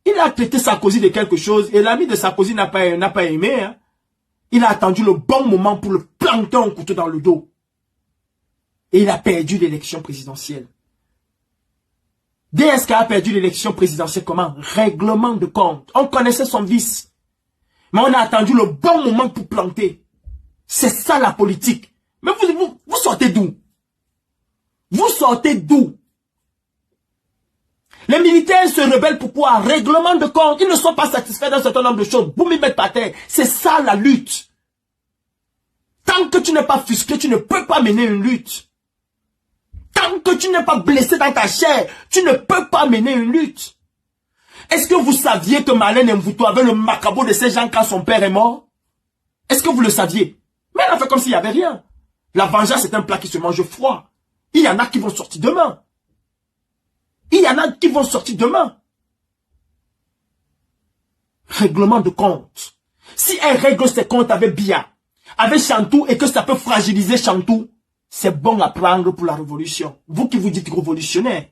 S2: Il a traité Sarkozy de quelque chose et l'ami de Sarkozy n'a pas aimé. Hein. Il a attendu le bon moment pour le planter un couteau dans le dos. Et il a perdu l'élection présidentielle. DSK a perdu l'élection présidentielle comment? Règlement de compte. On connaissait son vice. Mais on a attendu le bon moment pour planter. C'est ça la politique. Mais vous sortez d'où? Vous sortez d'où? Les militaires se rebellent pourquoi? Règlement de compte. Ils ne sont pas satisfaits d'un certain nombre de choses. Vous m'y mettez par terre. C'est ça la lutte. Tant que tu n'es pas fusqué, tu ne peux pas mener une lutte. Tant que tu n'es pas blessé dans ta chair, tu ne peux pas mener une lutte. Est-ce que vous saviez que Marlène Mvuto avait le macabre de ces gens quand son père est mort? Est-ce que vous le saviez? Mais elle a fait comme s'il n'y avait rien. La vengeance est un plat qui se mange froid. Il y en a qui vont sortir demain. Il y en a qui vont sortir demain. Règlement de compte. Si elle règle ses comptes avec Biya, avec Chantou, et que ça peut fragiliser Chantou, c'est bon à prendre pour la révolution. Vous qui vous dites révolutionnaire.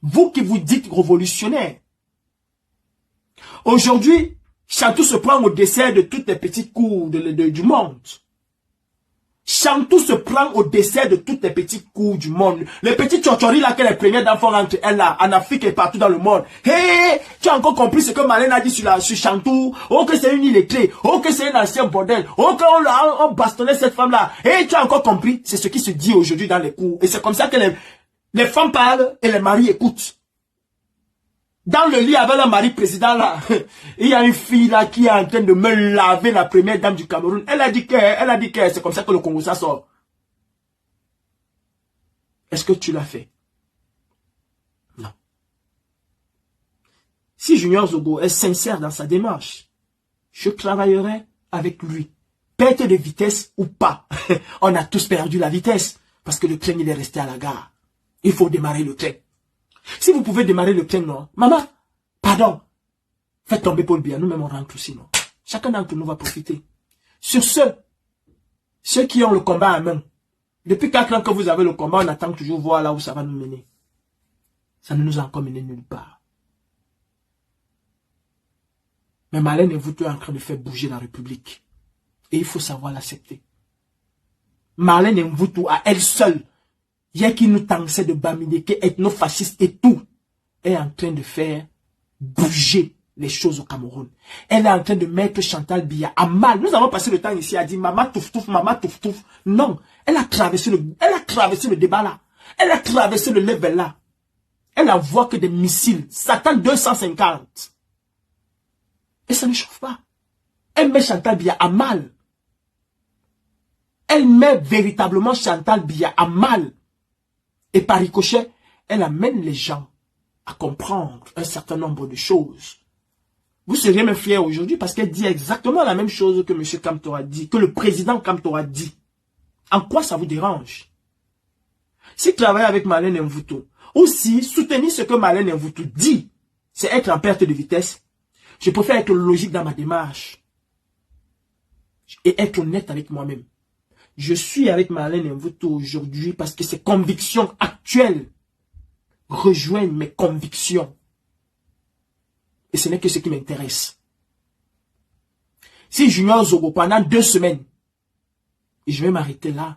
S2: Vous qui vous dites révolutionnaire. Aujourd'hui, Chantou se prend au dessert de toutes les petites cours du monde. Chantou se prend au dessert de toutes les petites cours du monde. Les petits tchotchoris là qu'elle est première d'enfants entre elle là, en Afrique et partout dans le monde. Hey, tu as encore compris ce que Marlène a dit sur Chantou? Oh que c'est une illettrée. Oh que c'est un ancien bordel. Oh qu'on bastonnait cette femme là. Hey, tu as encore compris? C'est ce qui se dit aujourd'hui dans les cours. Et c'est comme ça que les femmes parlent et les maris écoutent. Dans le lit avec le mari président là, il y a une fille là qui est en train de me laver la première dame du Cameroun. Elle a dit que c'est comme ça que le Congo ça sort. Est-ce que tu l'as fait? Non. Si Junior Zogo est sincère dans sa démarche, je travaillerai avec lui. Perte de vitesse ou pas. On a tous perdu la vitesse parce que le train il est resté à la gare. Il faut démarrer le train. Si vous pouvez démarrer le train, non. Maman, pardon. Faites tomber Paul Biya. Nous-mêmes, on rentre aussi, non. Chacun d'entre nous va profiter. Sur ceux qui ont le combat en main. Depuis 4 ans que vous avez le combat, on attend toujours voir là où ça va nous mener. Ça ne nous a encore mené nulle part. Mais Marlène Mvuto est en train de faire bouger la République. Et il faut savoir l'accepter. Marlène Mvuto, à elle seule, il y a qui nous tentait de Bamideke, ethno-fasciste et tout, est en train de faire bouger les choses au Cameroun. Elle est en train de mettre Chantal Biya à mal. Nous avons passé le temps ici à dire maman touf touf, maman touf touf. Non, elle a traversé le débat là. Elle a traversé le level là. Elle envoie que des missiles. Satan 250. Et ça ne chauffe pas. Elle met Chantal Biya à mal. Elle met véritablement Chantal Biya à mal. Et par ricochet, elle amène les gens à comprendre un certain nombre de choses. Vous seriez même fiers aujourd'hui parce qu'elle dit exactement la même chose que M. Kamtora dit, que le président Kamtora dit. En quoi ça vous dérange? Si travailler avec Marlène Mvuto, ou si soutenir ce que Marlène Mvuto dit, c'est être en perte de vitesse, je préfère être logique dans ma démarche et être honnête avec moi-même. Je suis avec Marlène Mvuto aujourd'hui parce que ses convictions actuelles rejoignent mes convictions. Et ce n'est que ce qui m'intéresse. Si Junior Zogo, pendant 2 semaines, et je vais m'arrêter là,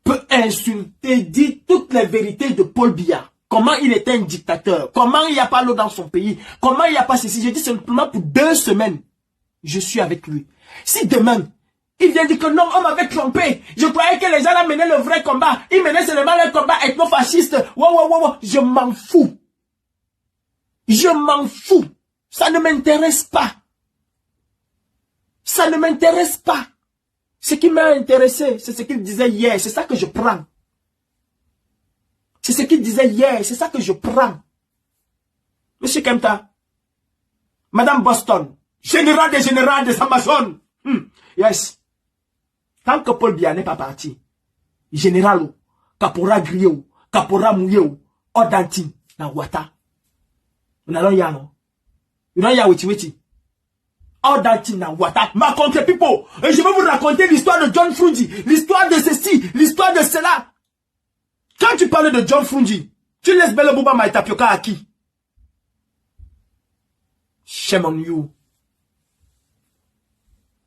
S2: peut insulter, dire toutes les vérités de Paul Biya, comment il était un dictateur, comment il n'y a pas l'eau dans son pays, comment il n'y a pas ceci, je dis simplement pour 2 semaines, je suis avec lui. Si demain, il vient dire que non, on m'avait trompé. Je croyais que les gens là menaient le vrai combat. Ils menaient seulement le combat ethno-fasciste. Wow. Je m'en fous. Je m'en fous. Ça ne m'intéresse pas. Ça ne m'intéresse pas. Ce qui m'a intéressé, c'est ce qu'il disait hier. C'est ça que je prends. C'est ce qu'il disait hier. C'est ça que je prends. Monsieur Kemta, Madame Boston, général des Amazones. Yes. Tant que Paul Biya n'est pas parti, général, capora griyo, capora mouyo, odanti, na wata. On a non. You know ya witi. Odanti na wata. Ma contre people. Et je vais vous raconter l'histoire de John Frunji, l'histoire de ceci, l'histoire de cela. Quand tu parles de John Frunji, tu laisses Belle Bouba Maïtapioka à qui? Shame on you.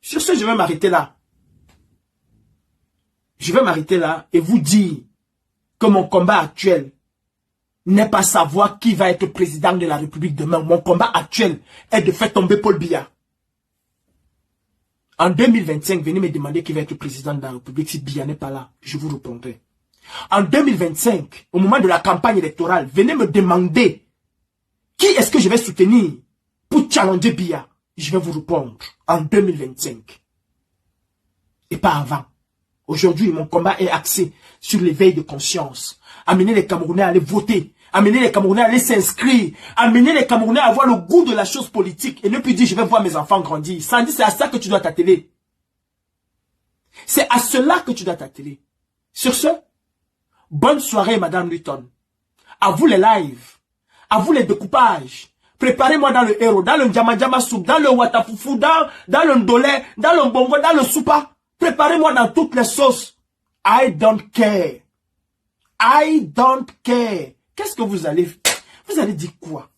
S2: Sur ce, je vais m'arrêter là. Je vais m'arrêter là et vous dire que mon combat actuel n'est pas savoir qui va être président de la République demain. Mon combat actuel est de faire tomber Paul Biya. En 2025, venez me demander qui va être président de la République. Si Biya n'est pas là, je vous répondrai. En 2025, au moment de la campagne électorale, venez me demander qui est-ce que je vais soutenir pour challenger Biya. Je vais vous répondre en 2025. Et pas avant. Aujourd'hui, mon combat est axé sur l'éveil de conscience. Amener les Camerounais à aller voter. Amener les Camerounais à aller s'inscrire. Amener les Camerounais à avoir le goût de la chose politique. Et ne plus dire, je vais voir mes enfants grandir. Sandy, c'est à ça que tu dois t'atteler. C'est à cela que tu dois t'atteler. Sur ce, bonne soirée, Madame Luton. À vous les lives. À vous les découpages. Préparez-moi dans le héros, dans le Djama soup, dans le Watafoufou, dans le Ndolé, dans le Bongo, dans le Soupa. Préparez-moi dans toutes les sauces. I don't care. I don't care. Qu'est-ce que vous allez dire quoi?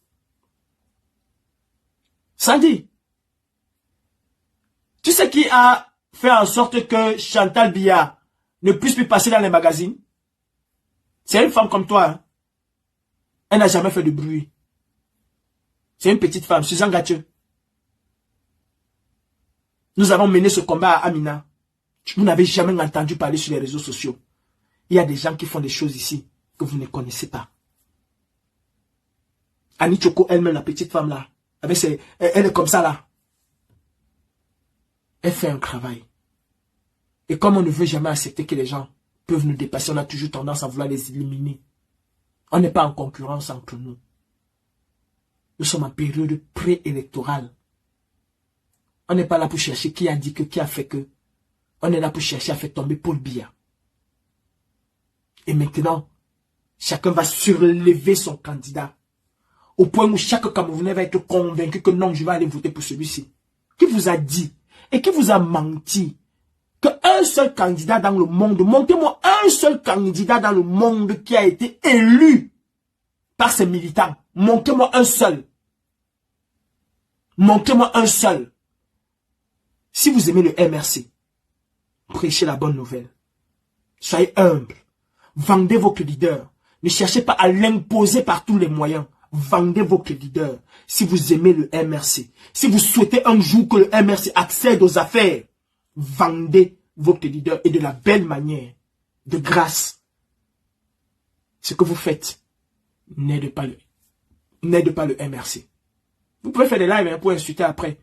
S2: Sandy, tu sais qui a fait en sorte que Chantal Biya ne puisse plus passer dans les magazines? C'est une femme comme toi. Hein? Elle n'a jamais fait de bruit. C'est une petite femme, Suzanne Gathieu. Nous avons mené ce combat à Amina. Vous n'avez jamais entendu parler sur les réseaux sociaux. Il y a des gens qui font des choses ici que vous ne connaissez pas. Annie Choko, elle-même, la petite femme là, elle est comme ça là. Elle fait un travail. Et comme on ne veut jamais accepter que les gens peuvent nous dépasser, on a toujours tendance à vouloir les éliminer. On n'est pas en concurrence entre nous. Nous sommes en période préélectorale. On n'est pas là pour chercher qui a dit que, qui a fait que. On est là pour chercher à faire tomber Paul Biya. Et maintenant, chacun va surlever son candidat. Au point où chaque Camerounais va être convaincu que non, je vais aller voter pour celui-ci. Qui vous a dit et qui vous a menti qu'un seul candidat dans le monde, montez-moi un seul candidat dans le monde qui a été élu par ses militants. Montrez-moi un seul. Montrez-moi un seul. Si vous aimez le MRC, prêchez la bonne nouvelle. Soyez humble. Vendez votre leader. Ne cherchez pas à l'imposer par tous les moyens. Vendez votre leader. Si vous aimez le MRC, si vous souhaitez un jour que le MRC accède aux affaires, vendez votre leader et de la belle manière, de grâce. Ce que vous faites n'aide pas le MRC. Vous pouvez faire des lives pour insulter après.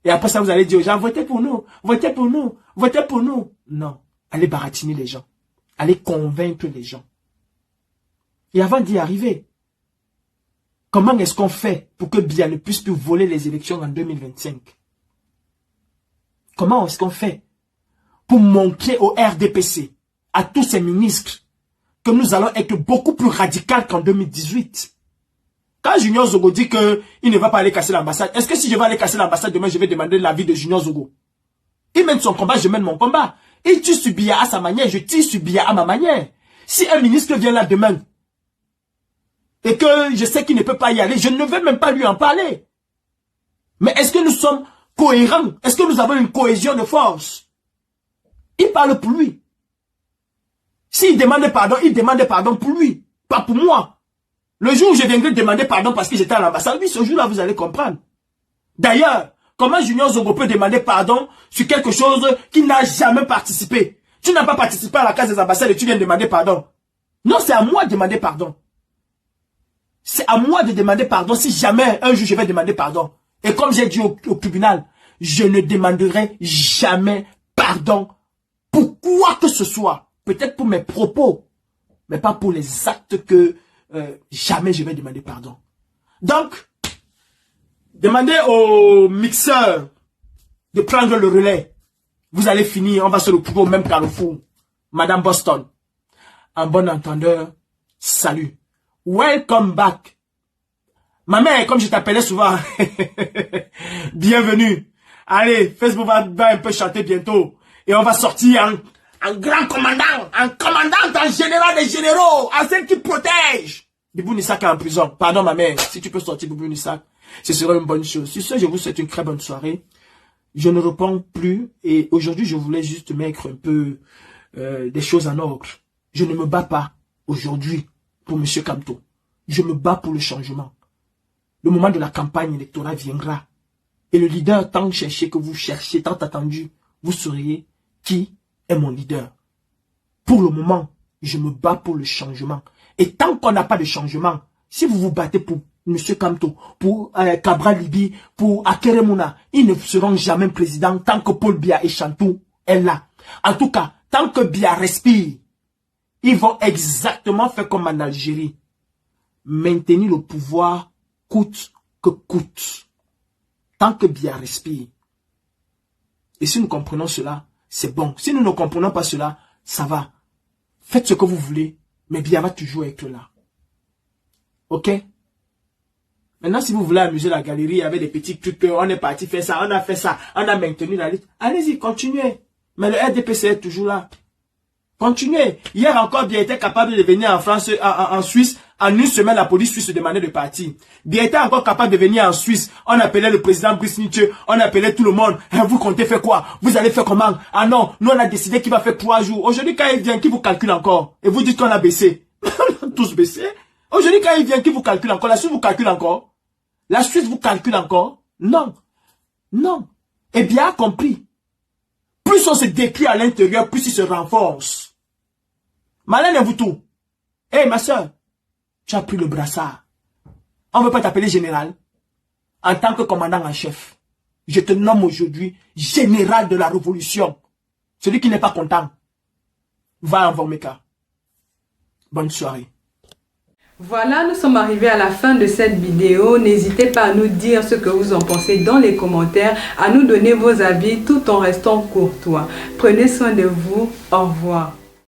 S2: Et après ça, vous allez dire aux gens, votez pour nous, votez pour nous, votez pour nous. Non, allez baratiner les gens. Allez convaincre les gens. Et avant d'y arriver, comment est-ce qu'on fait pour que Biya ne puisse plus voler les élections en 2025? Comment est-ce qu'on fait pour montrer au RDPC, à tous ces ministres, que nous allons être beaucoup plus radicaux qu'en 2018? Quand Junior Zogo dit qu'il ne va pas aller casser l'ambassade, est-ce que si je vais aller casser l'ambassade demain, je vais demander l'avis de Junior Zogo? Il mène son combat, je mène mon combat. Il tire sur Biya à sa manière, je tire sur Biya à ma manière. Si un ministre vient là demain, et que je sais qu'il ne peut pas y aller, je ne vais même pas lui en parler. Mais est-ce que nous sommes cohérents? Est-ce que nous avons une cohésion de force? Il parle pour lui. S'il demande pardon pour lui, pas pour moi. Le jour où je viendrai demander pardon parce que j'étais à l'ambassade, oui, ce jour-là, vous allez comprendre. D'ailleurs, comment Junior Zogo peut demander pardon sur quelque chose qui n'a jamais participé? Tu n'as pas participé à la case des ambassades et tu viens demander pardon. Non, c'est à moi de demander pardon. C'est à moi de demander pardon si jamais un jour je vais demander pardon. Et comme j'ai dit au tribunal, je ne demanderai jamais pardon pour quoi que ce soit. Peut-être pour mes propos, mais pas pour les actes que jamais je vais demander pardon. Donc, demandez au mixeur de prendre le relais. Vous allez finir, on va se retrouver au même carrefour. Madame Boston, en bon entendeur, salut. Welcome back. Ma mère, comme je t'appelais souvent, bienvenue. Allez, Facebook va un peu chanter bientôt. Et on va sortir en grand commandant, en commandant, en général des généraux, en celle qui protège. Bibou Nissak est en prison. Pardon ma mère, si tu peux sortir Bibou Nissak, ce serait une bonne chose. Sur ce, je vous souhaite une très bonne soirée. Je ne réponds plus et aujourd'hui, je voulais juste mettre un peu des choses en ordre. Je ne me bats pas aujourd'hui pour M. Kamto. je me bats pour le changement. Le moment de la campagne électorale viendra. Et le leader tant cherché que vous cherchez, tant attendu, vous saurez qui est mon leader. Pour le moment, je me bats pour le changement. Et tant qu'on n'a pas de changement, si vous vous battez pour M. Kamto, pour Cabral Libi, pour Akeremouna, ils ne seront jamais présidents tant que Paul Biya et Chantou est là. En tout cas, tant que Biya respire, ils vont exactement faire comme en Algérie. Maintenir le pouvoir coûte que coûte. Tant que Biya respire. Et si nous comprenons cela, c'est bon. Si nous ne comprenons pas cela, ça va. Faites ce que vous voulez, mais Biya va toujours être là. Ok? Maintenant, si vous voulez amuser la galerie avec des petits trucs, on est parti faire ça, on a fait ça, on a maintenu la lutte, allez-y, continuez. Mais le RDPC est toujours là. Continuez. Hier encore, Biya était capable de venir en France, en Suisse. En une semaine, la police suisse se demandait de partir. Biya était encore capable de venir en Suisse. On appelait le président Brice Nietzsche. On appelait tout le monde. Vous comptez faire quoi? Vous allez faire comment? Ah non, nous on a décidé qu'il va faire 3 jours. Aujourd'hui, quand il vient, qui vous calcule encore? Et vous dites qu'on a baissé. On a tous baissé. Aujourd'hui, quand il vient, qui vous calcule encore? La Suisse vous calcule encore? La Suisse vous calcule encore? Non. Non. Et Biya a compris. Plus on se décrit à l'intérieur, plus il se renforce. Malin vous tout. Hé, ma soeur, tu as pris le brassard. On ne veut pas t'appeler général. En tant que commandant en chef, je te nomme aujourd'hui général de la révolution. Celui qui n'est pas content, va en Vomeka. Bonne soirée.
S1: Voilà, nous sommes arrivés à la fin de cette vidéo. N'hésitez pas à nous dire ce que vous en pensez dans les commentaires, à nous donner vos avis tout en restant courtois. Prenez soin de vous. Au revoir.